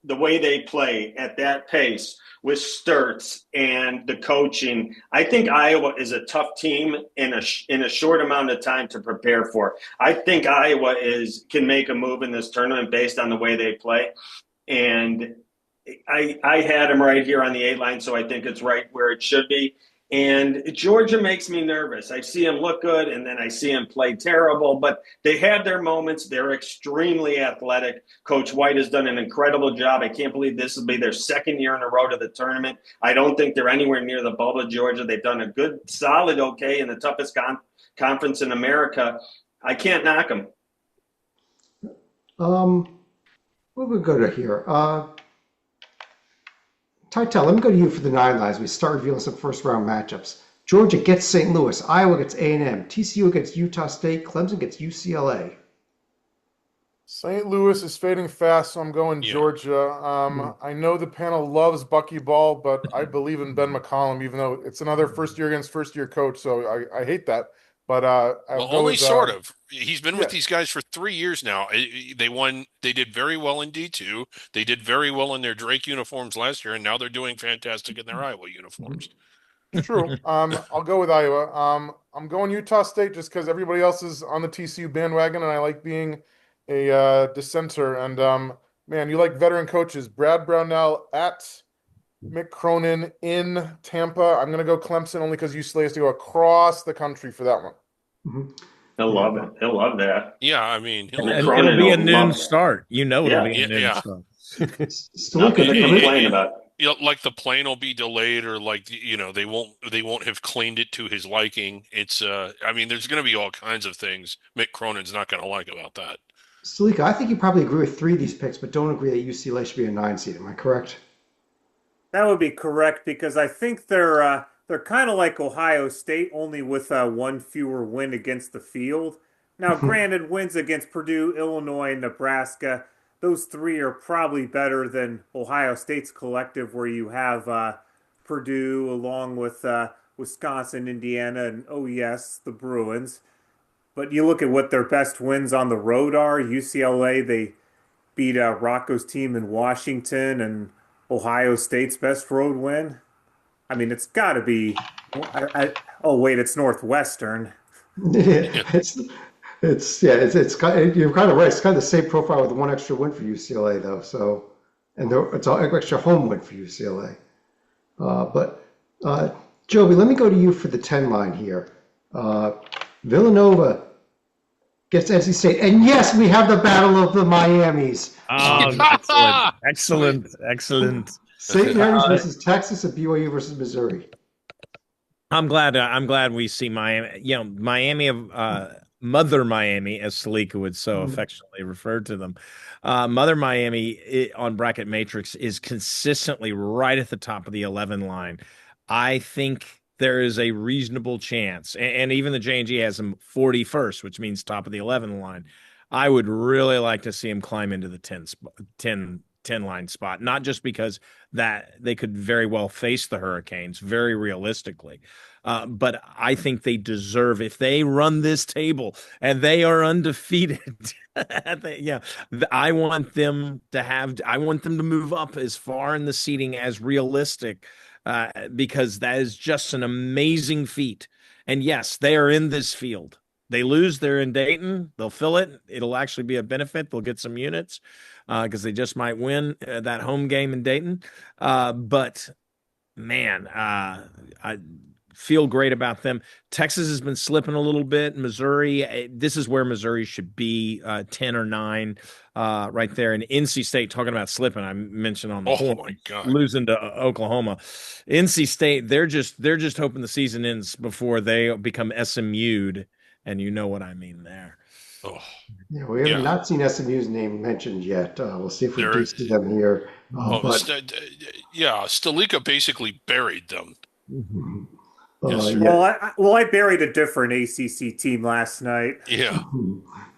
the way they play at that pace with Sturts and the coaching, I think Iowa is a tough team in a short amount of time to prepare for. I think Iowa can make a move in this tournament based on the way they play. And I had him right here on the 8 line, so I think it's right where it should be. And Georgia makes me nervous. I see him look good, and then I see him play terrible. But they had their moments. They're extremely athletic. Coach White has done an incredible job. I can't believe this will be their second year in a row to the tournament. I don't think they're anywhere near the bubble of Georgia. They've done a good, solid okay in the toughest conference in America. I can't knock them. What we go to here? Titel, let me go to you for the 9 lines. We start revealing some first-round matchups. Georgia gets St. Louis. Iowa gets A&M. TCU gets Utah State. Clemson gets UCLA. St. Louis is fading fast, so I'm going Georgia. I know the panel loves Bucky Ball, but I believe in Ben McCollum, even though it's another first year against first year coach. So I hate that. But only sort of. He's been with these guys for 3 years now. They won. They did very well in D2. They did very well in their Drake uniforms last year, and now they're doing fantastic in their Iowa uniforms. True. I'll go with Iowa. I'm going Utah State just because everybody else is on the TCU bandwagon, and I like being a dissenter. And man, you like veteran coaches. Brad Brownell at Mick Cronin in Tampa. I'm going to go Clemson only because UCLA has to go across the country for that one. He'll love it. He'll love that. Yeah, I mean, it'll be a noon start. It'll be a noon start. Nothing to complain about. Like the plane will be delayed, or like they won't have cleaned it to his liking. It's I mean, there's going to be all kinds of things Mick Cronin's not going to like about that. Stalika, I think you probably agree with 3 of these picks, but don't agree that UCLA should be a 9 seed. Am I correct? That would be correct because I think they're kind of like Ohio State, only with 1 fewer win against the field. Now, granted, wins against Purdue, Illinois, Nebraska, those 3 are probably better than Ohio State's collective, where you have Purdue along with Wisconsin, Indiana, and the Bruins. But you look at what their best wins on the road are. UCLA, they beat Rocco's team in Washington, and Ohio State's best road win. I mean, it's got to be. It's Northwestern. It's you're kind of right. It's kind of the same profile with 1 extra win for UCLA though. So, and it's an extra home win for UCLA. But Joby, let me go to you for the 10 line here. Villanova gets NC State, and yes, we have the battle of the Miamis. Excellent. St. Mary's versus Texas and BYU versus Missouri. I'm glad we see Miami. Miami of Mother Miami, as Stalika would so affectionately refer to them. Mother Miami on Bracket Matrix is consistently right at the top of the 11 line. I think there is a reasonable chance, and even the J&G has him 41st, which means top of the 11 line. I would really like to see him climb into the 10 line spot, not just because that they could very well face the Hurricanes very realistically, but I think they deserve, if they run this table and they are undefeated. I want them to move up as far in the seating as realistic, because that is just an amazing feat. And yes, they are in this field. They lose, they're in Dayton. They'll fill it. It'll actually be a benefit. They'll get some units because they just might win that home game in Dayton. But man, I feel great about them. Texas has been slipping a little bit. Missouri, this is where Missouri should be, 10 or 9 right there. And NC State, talking about slipping, I mentioned on the my God, losing to Oklahoma. NC State, they're just hoping the season ends before they become SMU'd. And you know what I mean there. Oh. Yeah, we have not seen SMU's name mentioned yet. We'll see if we do see them here. Stalika basically buried them. Mm-hmm. I buried a different ACC team last night. Yeah.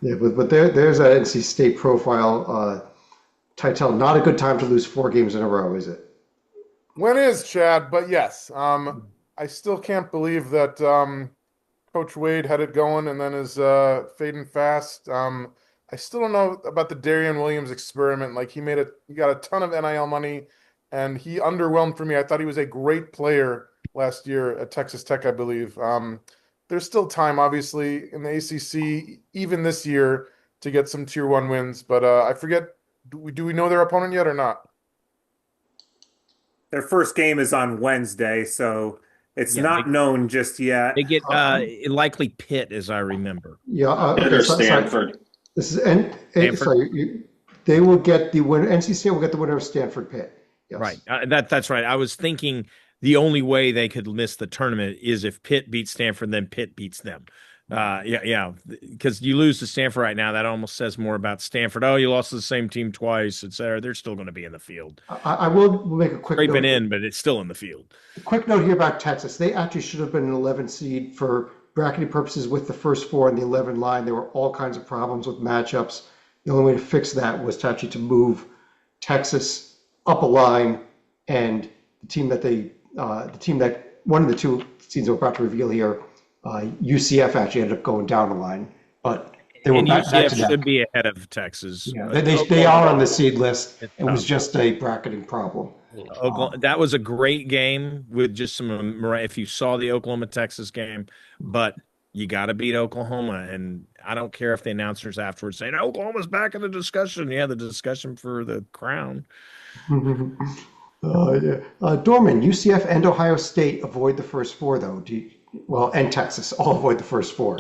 But there's an NC State profile. Titel, not a good time to lose 4 games in a row, is it? When is, Chad? But yes, I still can't believe that Coach Wade had it going and then is fading fast. I still don't know about the Darian Williams experiment. Like he got a ton of NIL money, and he underwhelmed for me. I thought he was a great player last year at Texas Tech, I believe. There's still time, obviously, in the ACC, even this year, to get some Tier 1 wins. But I forget, do we know their opponent yet or not? Their first game is on Wednesday, so it's Yeah, not known just yet. They get likely Pitt, as I remember. Yeah, Pitt okay, or sorry. Stanford. This is Stanford? sorry. They will get the winner. NC State will get the winner of Stanford Pitt. Yes. Right. That's right. I was thinking the only way they could miss the tournament is if Pitt beats Stanford, then Pitt beats them. Yeah. Because you lose to Stanford right now, that almost says more about Stanford. Oh, you lost to the same team twice, etc. They're still going to be in the field. I will make a quick Scraping note. in, but it's still in the field. A quick note here about Texas. They actually should have been an 11 seed for bracketing purposes with the first four in the 11 line. There were all kinds of problems with matchups. The only way to fix that was to actually move Texas up a line, and the team that one of the two teams we're about to reveal here, UCF actually ended up going down a line, but they were And back UCF to back. should be ahead of Texas. Yeah, they are on the seed list. It was just a bracketing problem. Oklahoma, that was a great game with just some. If you saw the Oklahoma Texas game, but you got to beat Oklahoma, and I don't care if the announcers afterwards saying Oklahoma's back in the discussion. Yeah, the discussion for the crown. Yeah. Dorman, UCF and Ohio State avoid the first four, though. And Texas all avoid the first four.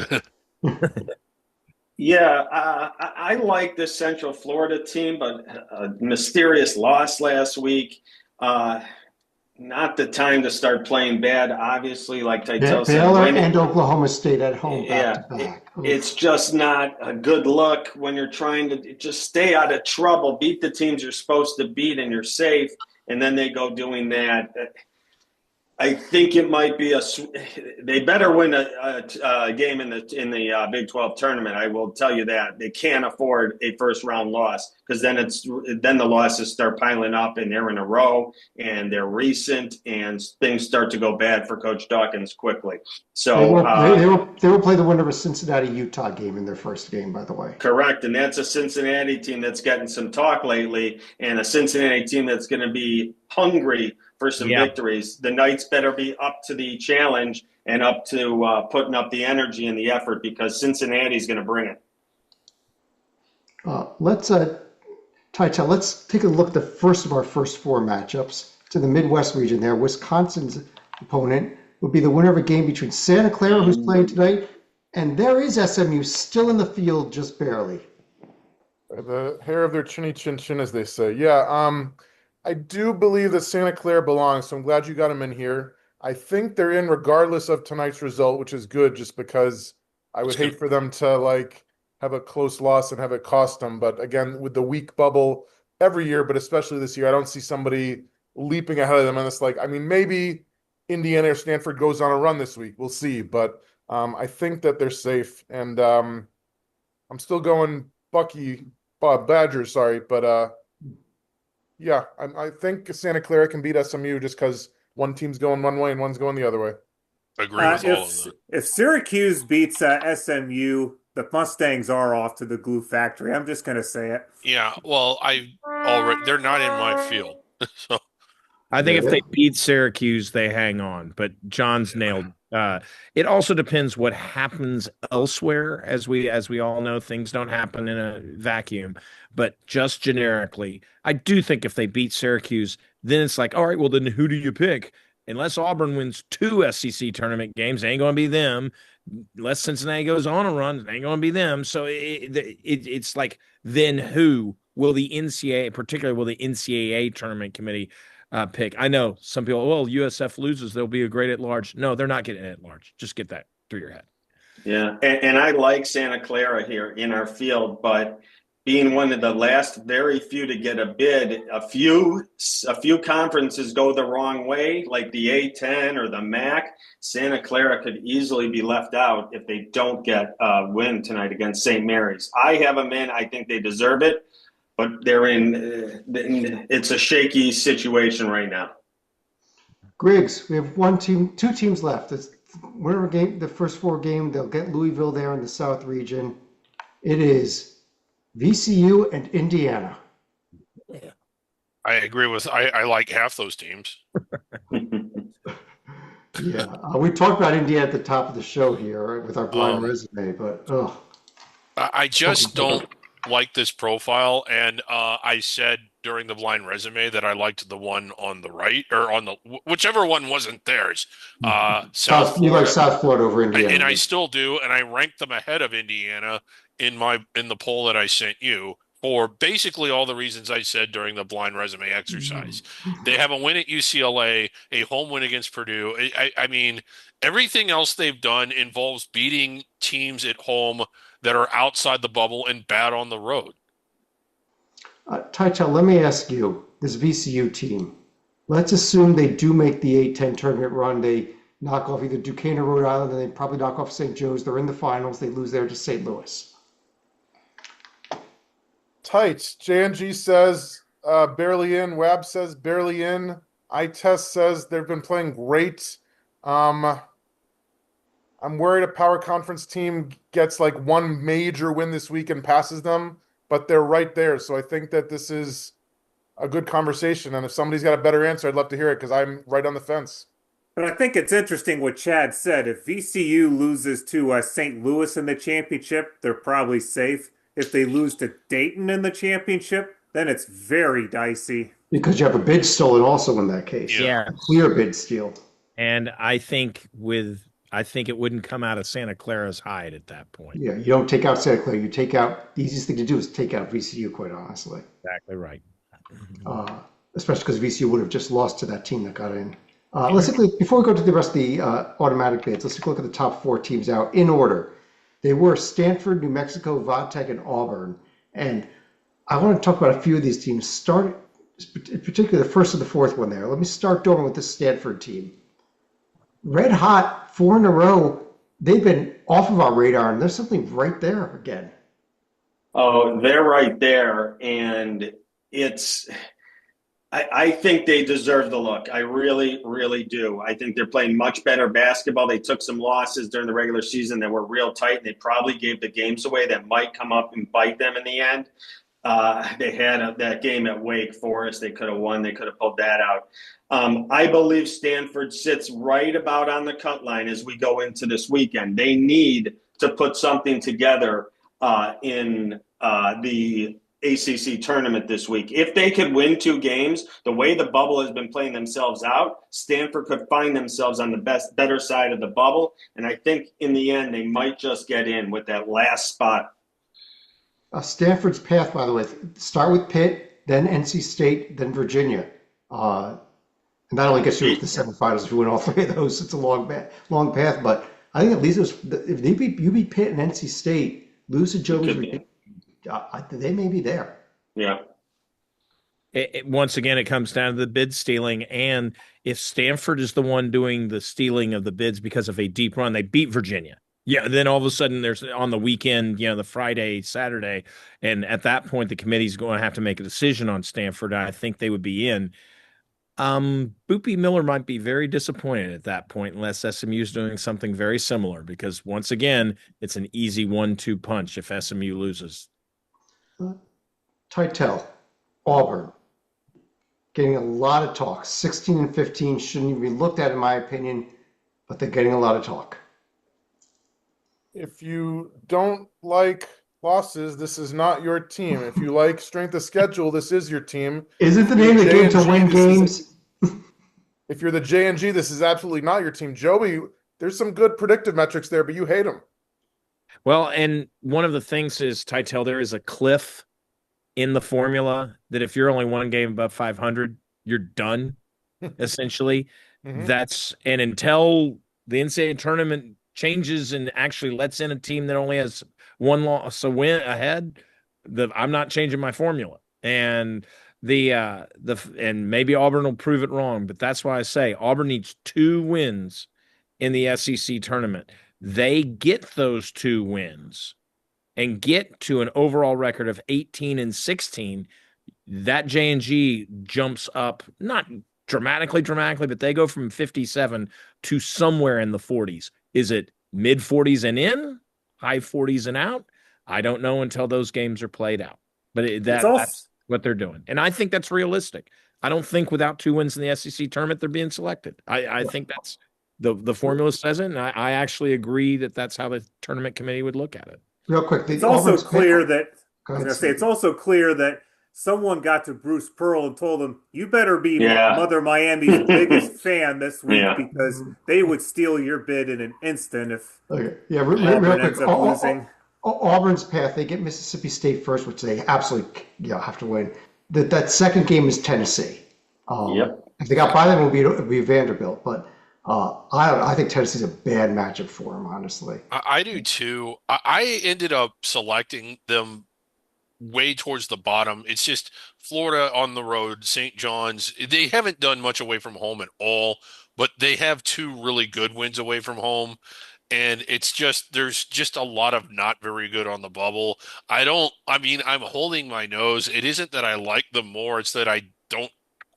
Yeah, I like this Central Florida team, but a mysterious loss last week. Not the time to start playing bad, obviously, like Titel said. Baylor and Oklahoma State at home Yeah, back to back. it's just not a good look when you're trying to just stay out of trouble, beat the teams you're supposed to beat, and you're safe, and then they go doing that. I think it might be they better win a game in the Big 12 tournament. I will tell you that they can't afford a first round loss, because then the losses start piling up and they're in a row and they're recent and things start to go bad for Coach Dawkins quickly. So they will play the winner of a Cincinnati Utah game in their first game, by the way. Correct, and that's a Cincinnati team that's getting some talk lately, and a Cincinnati team that's going to be hungry for some victories. The Knights better be up to the challenge and up to putting up the energy and the effort, because Cincinnati's going to bring it. Let's take a look at the first of our first four matchups to the Midwest region there. Wisconsin's opponent would be the winner of a game between Santa Clara, who's playing tonight, and there is SMU still in the field, just barely. The hair of their chinny chin chin, as they say. Yeah, I do believe that Santa Clara belongs, so I'm glad you got them in here. I think they're in regardless of tonight's result, which is good, just because I would hate for them to have a close loss and have it cost them. But again, with the weak bubble every year, but especially this year, I don't see somebody leaping ahead of them. And it's maybe Indiana or Stanford goes on a run this week. We'll see. But I think that they're safe. And I'm still going Badgers, sorry. But yeah, I think Santa Clara can beat SMU just because one team's going one way and one's going the other way. Agree with all of that. If Syracuse beats SMU, the Mustangs are off to the glue factory. I'm just going to say it. Yeah, well, they're not in my field. So I think if they beat Syracuse, they hang on. But John's nailed. It also depends what happens elsewhere. As we all know, things don't happen in a vacuum. But just generically, I do think if they beat Syracuse, then it's like, all right, well, then who do you pick? Unless Auburn wins 2 SEC tournament games, it ain't going to be them. Unless Cincinnati goes on a run, it ain't going to be them. So it's like, then who will the NCAA, particularly will the NCAA tournament committee pick? I know some people, well, USF loses, they'll be a great at large. No, they're not getting at large. Just get that through your head. Yeah, and I like Santa Clara here in our field, but being one of the last very few to get a bid, a few conferences go the wrong way, like the A10 or the MAC. Santa Clara could easily be left out if they don't get a win tonight against St. Mary's. I have them in. I think they deserve it, but they're it's a shaky situation right now. Griggs, we have 2 teams left. It's winner game, the first 4 game. They'll get Louisville there in the South region. It is VCU and Indiana. I agree with. I like half those teams. Yeah, we talked about Indiana at the top of the show here with our blind Um, resume, but ugh. I just don't like this profile, and I said during the blind resume that I liked the one on the right or on the whichever one wasn't theirs. South You like Florida, South Florida over and Indiana. I still do, and I ranked them ahead of Indiana in the poll that I sent you for basically all the reasons I said during the blind resume exercise. They have a win at UCLA, a home win against Purdue. I mean, everything else they've done involves beating teams at home that are outside the bubble and bad on the road. Tytel, let me ask you, this VCU team, let's assume they do make the A-10 tournament run. They knock off either Duquesne or Rhode Island, and they probably knock off St. Joe's. They're in the finals. They lose there to St. Louis. Tight. J&G says barely in. Wab says barely in. iTest says they've been playing great. I'm worried a power conference team gets like one major win this week and passes them, but they're right there. So I think that this is a good conversation. And if somebody's got a better answer, I'd love to hear it because I'm right on the fence. But I think it's interesting what Chad said. If VCU loses to St. Louis in the championship, they're probably safe. If they lose to Dayton in the championship, then it's very dicey. Because you have a bid stolen also in that case. Yeah. A clear bid steal. And I think it wouldn't come out of Santa Clara's hide at that point. Yeah, you don't take out Santa Clara. You take out, the easiest thing to do is take out VCU, quite honestly. Exactly right. Especially because VCU would have just lost to that team that got in. Let's take, before we go to the rest of the automatic bids, let's take a look at the top 4 teams out in order. They were Stanford, New Mexico, Vodtech, and Auburn. And I want to talk about a few of these teams, particularly the first and the fourth one there. Let me start, Dorman, with the Stanford team. Red hot, 4 in a row. They've been off of our radar, and there's something right there again. Oh, they're right there. And I think they deserve the look. I really, really do. I think they're playing much better basketball. They took some losses during the regular season that were real tight, and they probably gave the games away that might come up and bite them in the end. They had that game at Wake Forest. They could have won. They could have pulled that out. I believe Stanford sits right about on the cut line as we go into this weekend. They need to put something together in the ACC tournament this week. If they could win 2 games, the way the bubble has been playing themselves out, Stanford could find themselves on the better side of the bubble. And I think in the end, they might just get in with that last spot. Stanford's path, by the way, start with Pitt, then NC State, then Virginia. And that only gets you to the semifinals if you win all 3 of those. It's a long path, but I think at least if you beat Pitt and NC State, lose to Joey's, they may be there. Yeah. Once again, it comes down to the bid stealing. And if Stanford is the one doing the stealing of the bids because of a deep run, they beat Virginia. Yeah, then all of a sudden there's on the weekend, the Friday, Saturday, and at that point the committee's going to have to make a decision on Stanford. I think they would be in. Boopy Miller might be very disappointed at that point unless SMU is doing something very similar because once again, it's an easy 1-2 punch if SMU loses. Tytel, Auburn, getting a lot of talk. 16 and 15 shouldn't even be looked at in my opinion, but they're getting a lot of talk. If you don't like losses, this is not your team. If you like strength of schedule, this is your team. Isn't the name of the game to win games? If you're the J&G, this is absolutely not your team. Joey, there's some good predictive metrics there, but you hate them. Well, and one of the things is, Tytel, there is a cliff in the formula that if you're only 1 game above 500, you're done, essentially. And until the NCAA tournament changes and actually lets in a team that only has 1 loss, a win ahead, I'm not changing my formula. And and maybe Auburn will prove it wrong, but that's why I say Auburn needs 2 wins in the SEC tournament. They get those 2 wins and get to an overall record of 18 and 16. That J&G jumps up, not dramatically, but they go from 57 to somewhere in the 40s. Is it mid 40s and in, high 40s and out? I don't know until those games are played out. But It's also that's what they're doing. And I think that's realistic. I don't think without 2 wins in the SEC tournament, they're being selected. I think that's the formula says it. And I actually agree that that's how the tournament committee would look at it. Real quick, it's also clear that Go I was ahead, gonna say Steve. it's also clear that someone got to Bruce Pearl and told him, "You better be Yeah. Mother Miami's biggest fan this week Yeah. because they would steal your bid in an instant if Okay. Yeah, real Auburn quick. ends up losing." Auburn's path, they get Mississippi State first, which they absolutely have to win. That second game is Tennessee. Yep. If they got by them, it'll be Vanderbilt. But I think Tennessee's a bad matchup for them, honestly. I do too. I ended up selecting them way towards the bottom. It's just Florida on the road, St. John's. They haven't done much away from home at all, but they have 2 really good wins away from home. And it's just, there's just a lot of not very good on the bubble. I'm holding my nose. It isn't that I like them more, it's that I don't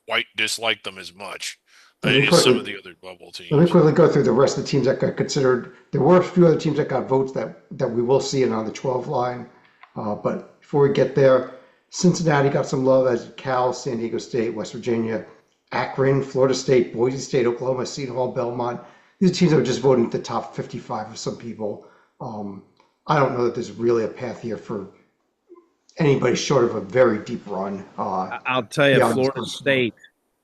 quite dislike them as much as some of the other bubble teams. Let me quickly go through the rest of the teams that got considered. There were a few other teams that got votes that we will see it on the 12 line. But before we get there, Cincinnati got some love as Cal, San Diego State, West Virginia, Akron, Florida State, Boise State, Oklahoma, Seton Hall, Belmont. These are teams that were just voting at the top 55 of some people. I don't know that there's really a path here for anybody short of a very deep run. I'll tell you, Florida State.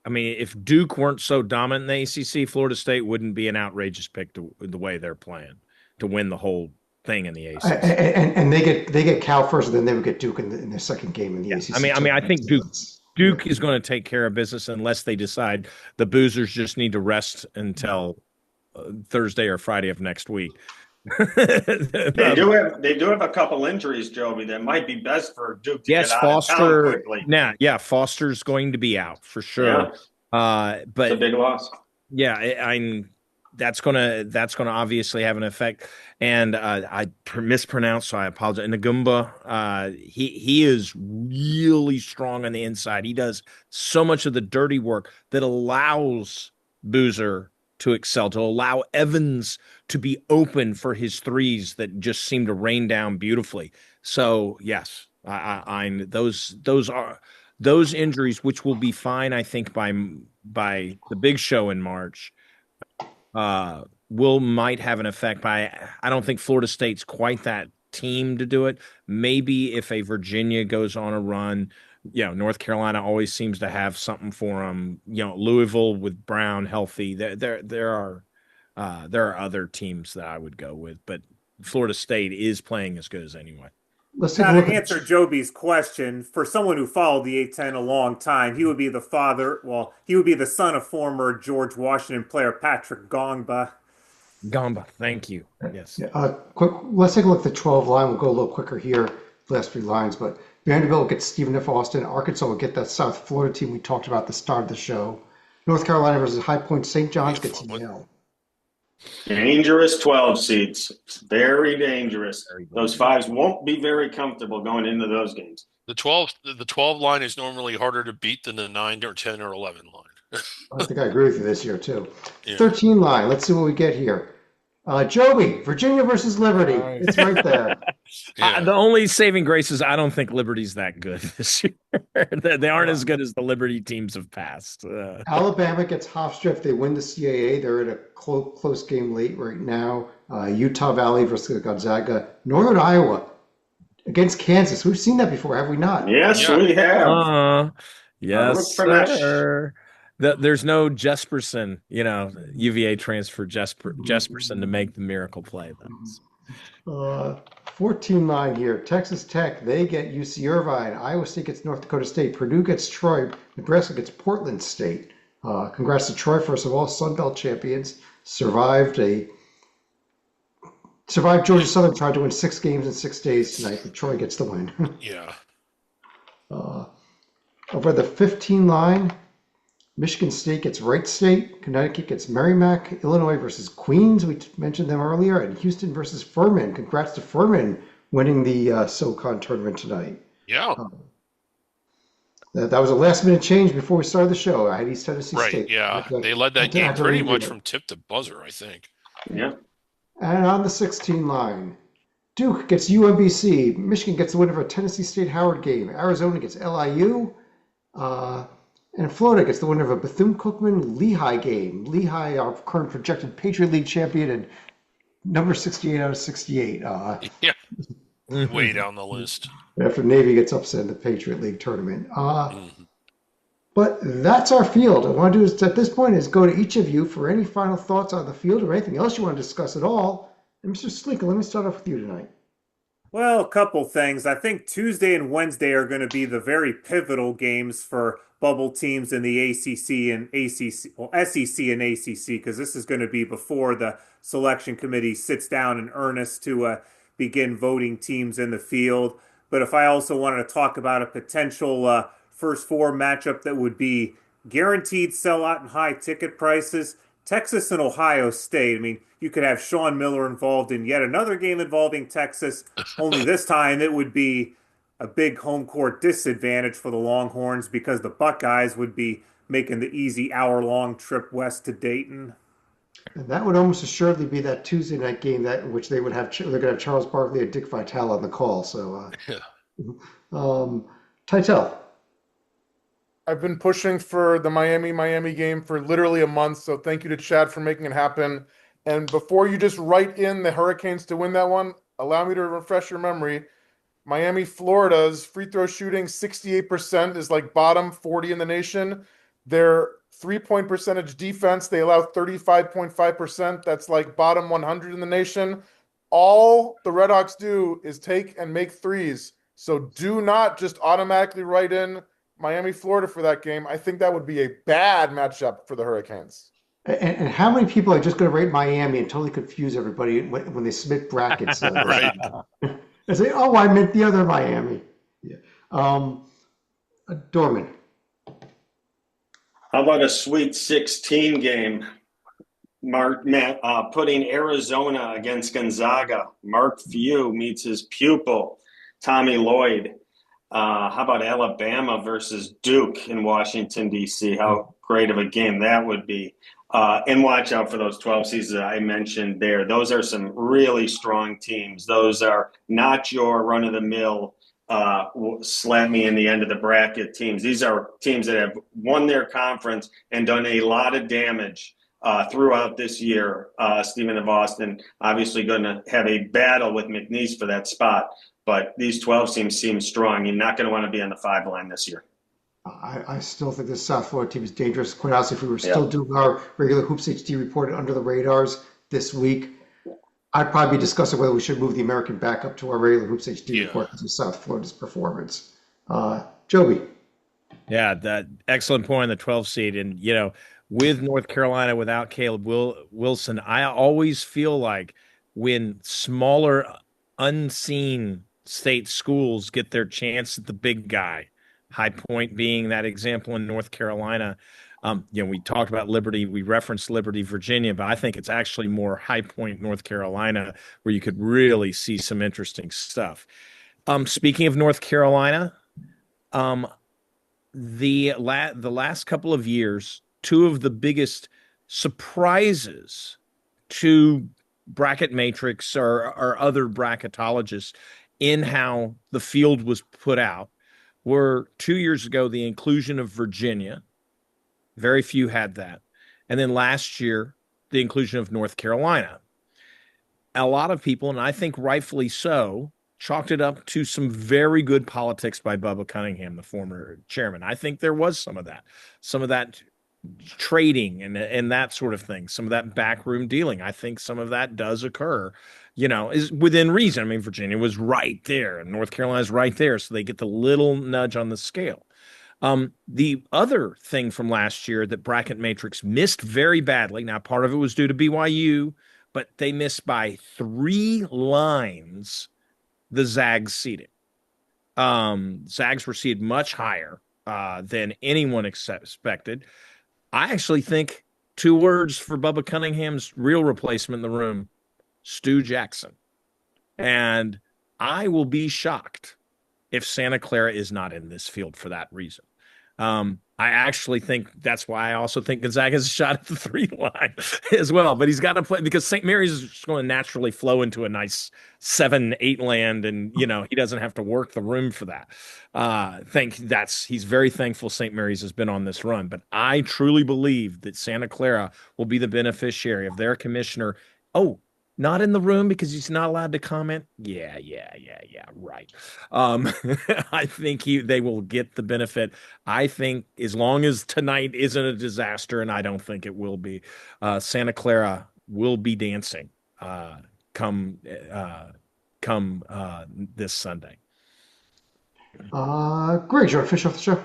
I mean, if Duke weren't so dominant in the ACC, Florida State wouldn't be an outrageous pick the way they're playing to win the whole thing in the ACC. And they get Cal first, and then they would get Duke in their second game in the ACC. I think Duke is going to take care of business unless they decide the Boozers just need to rest until Thursday or Friday of next week. They do have a couple injuries, Joby, that might be best for Duke to get out of town quickly. Foster's going to be out for sure. Yeah. But it's a big loss. Yeah, that's gonna obviously have an effect. And I mispronounced, so I apologize. Ngumba, he is really strong on the inside. He does so much of the dirty work that allows Boozer to excel, to allow Evans to be open for his threes that just seem to rain down beautifully. So yes, those injuries, which will be fine, I think by the big show in March, might have an effect. But I don't think Florida State's quite that team to do it. Maybe if a Virginia goes on a run. North Carolina always seems to have something for them. Louisville with Brown healthy. There are other teams that I would go with, but Florida State is playing as good as anyone. Let's now, to answer Joby's question, for someone who followed the A-10 a long time, he would be the son of former George Washington player Patrick Gongba. Gongba, thank you. Yes. Let's take a look at the 12 line. We'll go a little quicker here, last 3 lines, but Vanderbilt gets Stephen F. Austin. Arkansas will get that South Florida team we talked about at the start of the show. North Carolina versus High Point. St. John's gets Yale. Dangerous 12 seeds. Very dangerous. Those 5s won't be very comfortable going into those games. The 12 line is normally harder to beat than the 9 or 10 or 11 line. I think I agree with you this year too. Yeah. 13 line. Let's see what we get here. Joby, Virginia versus Liberty. Nice. It's right there. Yeah. The only saving grace is I don't think Liberty's that good this year. They aren't as good as the Liberty teams have passed. Alabama gets Hofstra if they win the CAA. They're at a close game late right now. Utah Valley versus Gonzaga. Northern Iowa against Kansas. We've seen that before, have we not? Yes, Yeah. we have. Yes, sir. There's no Jesperson, UVA transfer Jesperson to make the miracle play. 14-9 here. Texas Tech, they get UC Irvine. Iowa State gets North Dakota State. Purdue gets Troy. Nebraska gets Portland State. Congrats to Troy, first of all, Sun Belt champions. Survived Georgia Southern, tried to win 6 games in 6 days tonight, but Troy gets the win. Yeah. Over the 15 line, Michigan State gets Wright State. Connecticut gets Merrimack. Illinois versus Queens. We mentioned them earlier. And Houston versus Furman. Congrats to Furman winning the SoCon tournament tonight. Yeah. That was a last-minute change before we started the show. I had East Tennessee Right. State. Yeah. They led that game pretty much from tip to buzzer, I think. Yeah. And on the 16 line, Duke gets UMBC. Michigan gets the winner of a Tennessee State Howard game. Arizona gets LIU. Uh, and Florida gets the winner of a Bethune-Cookman Lehigh game. Lehigh, our current projected Patriot League champion, and number 68 out of 68. Yeah, way down the list. After Navy gets upset in the Patriot League tournament. Mhm. But that's our field. What I want to do is, at this point, is go to each of you for any final thoughts on the field or anything else you want to discuss at all. And Mr. Sleeker, let me start off with you tonight. Well, a couple things. I think Tuesday and Wednesday are going to be the very pivotal games for bubble teams in the ACC and ACC, well, SEC and ACC, because this is going to be before the selection committee sits down in earnest to begin voting teams in the field. But if I also wanted to talk about a potential first four matchup that would be guaranteed sellout and high ticket prices, Texas and Ohio State. I mean, you could have Sean Miller involved in yet another game involving Texas, only this time it would be a big home court disadvantage for the Longhorns because the Buckeyes would be making the easy hour-long trip west to Dayton. And that would almost assuredly be that Tuesday night game that in which they're going to have Charles Barkley and Dick Vitale on the call. So, Titel. I've been pushing for the Miami game for literally a month, so thank you to Chad for making it happen. And before you just write in the Hurricanes to win that one, allow me to refresh your memory. Miami, Florida's free throw shooting 68% is like bottom 40 in the nation. Their 3-point percentage defense, they allow 35.5%. That's like bottom 100 in the nation. All the Redhawks do is take and make threes. So do not just automatically write in Miami, Florida for that game. I think that would be a bad matchup for the Hurricanes. And how many people are just going to rate Miami and totally confuse everybody when they submit brackets? Right. And say, oh, I meant the other Miami. Yeah. Dorman. How about a Sweet 16 game? Putting Arizona against Gonzaga. Mark Few meets his pupil, Tommy Lloyd. How about Alabama versus Duke in Washington, D.C.? How great of a game that would be. And watch out for those 12 seasons I mentioned there. Those are some really strong teams. Those are not your run-of-the-mill, slap me in the end of the bracket teams. These are teams that have won their conference and done a lot of damage throughout this year. Stephen of Austin obviously going to have a battle with McNeese for that spot. But these 12 teams seem strong. You're not going to want to be on the 5 line this year. I still think this South Florida team is dangerous. Quite honestly, if we were still doing our regular Hoops HD report under the radars this week, I'd probably be discussing whether we should move the American back up to our regular Hoops HD report because of South Florida's performance. Joby. Yeah, that excellent point on the 12 seed. And, with North Carolina, without Caleb Wilson, I always feel like when smaller, unseen state schools get their chance at the big guy, High Point being that example in North Carolina. We talked about Liberty, we referenced Liberty, Virginia, but I think it's actually more High Point, North Carolina, where you could really see some interesting stuff. Speaking of North Carolina, the last couple of years, two of the biggest surprises to bracket matrix or other bracketologists in how the field was put out were 2 years ago, the inclusion of Virginia. Very few had that. And then last year, the inclusion of North Carolina. A lot of people, and I think rightfully so, chalked it up to some very good politics by Bubba Cunningham, the former chairman. I think there was some of that trading and that sort of thing, some of that backroom dealing. I think some of that does occur, is within reason. I mean, Virginia was right there and North Carolina's right there. So they get the little nudge on the scale. The other thing from last year that Bracket Matrix missed very badly. Now, part of it was due to BYU, but they missed by 3 lines the Zags seeding. Zags were seeded much higher than anyone expected. I actually think 2 words for Bubba Cunningham's real replacement in the room, Stu Jackson. And I will be shocked if Santa Clara is not in this field for that reason. I actually think that's why I also think Gonzaga has a shot at the 3 line as well. But he's got to play because St. Mary's is just going to naturally flow into a nice 7-8 land, and he doesn't have to work the room for that. He's very thankful St. Mary's has been on this run. But I truly believe that Santa Clara will be the beneficiary of their commissioner. Oh, not in the room because he's not allowed to comment. Yeah, right. I think they will get the benefit. I think as long as tonight isn't a disaster, and I don't think it will be, Santa Clara will be dancing come this Sunday. Greg, you want to finish off the show?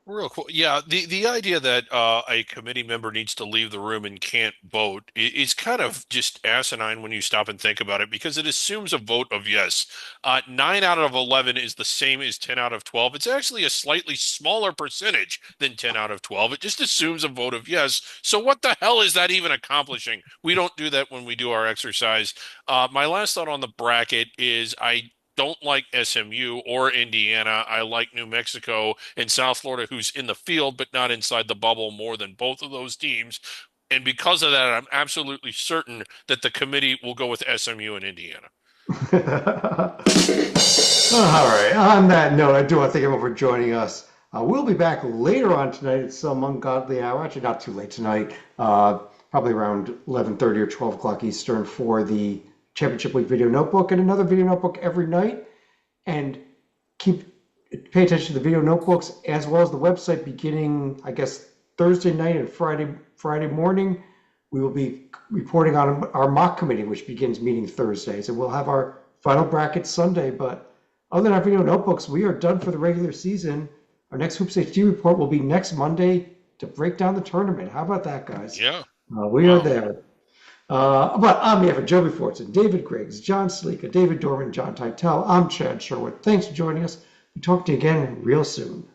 Real cool. Yeah, the idea that a committee member needs to leave the room and can't vote is kind of just asinine when you stop and think about it, because it assumes a vote of yes. 9 out of 11 is the same as 10 out of 12. It's actually a slightly smaller percentage than 10 out of 12. It just assumes a vote of yes. So what the hell is that even accomplishing? We don't do that when we do our exercise. My last thought on the bracket is I don't like SMU or Indiana. I like New Mexico and South Florida, who's in the field but not inside the bubble, more than both of those teams. And because of that, I'm absolutely certain that the committee will go with SMU and Indiana. All right. On that note, I do want to thank everyone for joining us. We'll be back later on tonight at some ungodly hour. Actually, not too late tonight. Probably around 11:30 or 12 o'clock Eastern for the Championship Week video notebook, and another video notebook every night. And pay attention to the video notebooks as well as the website beginning, I guess, Thursday night and Friday morning. We will be reporting on our mock committee, which begins meeting Thursdays, and we'll have our final bracket Sunday. But other than our video notebooks, we are done for the regular season. Our next Hoops HD report will be next Monday to break down the tournament. How about that, guys? Yeah. We are there. But on behalf of Joby Fortson, David Griggs, John Slika, David Dorman, John Teitel, I'm Chad Sherwood. Thanks for joining us. We'll talk to you again real soon.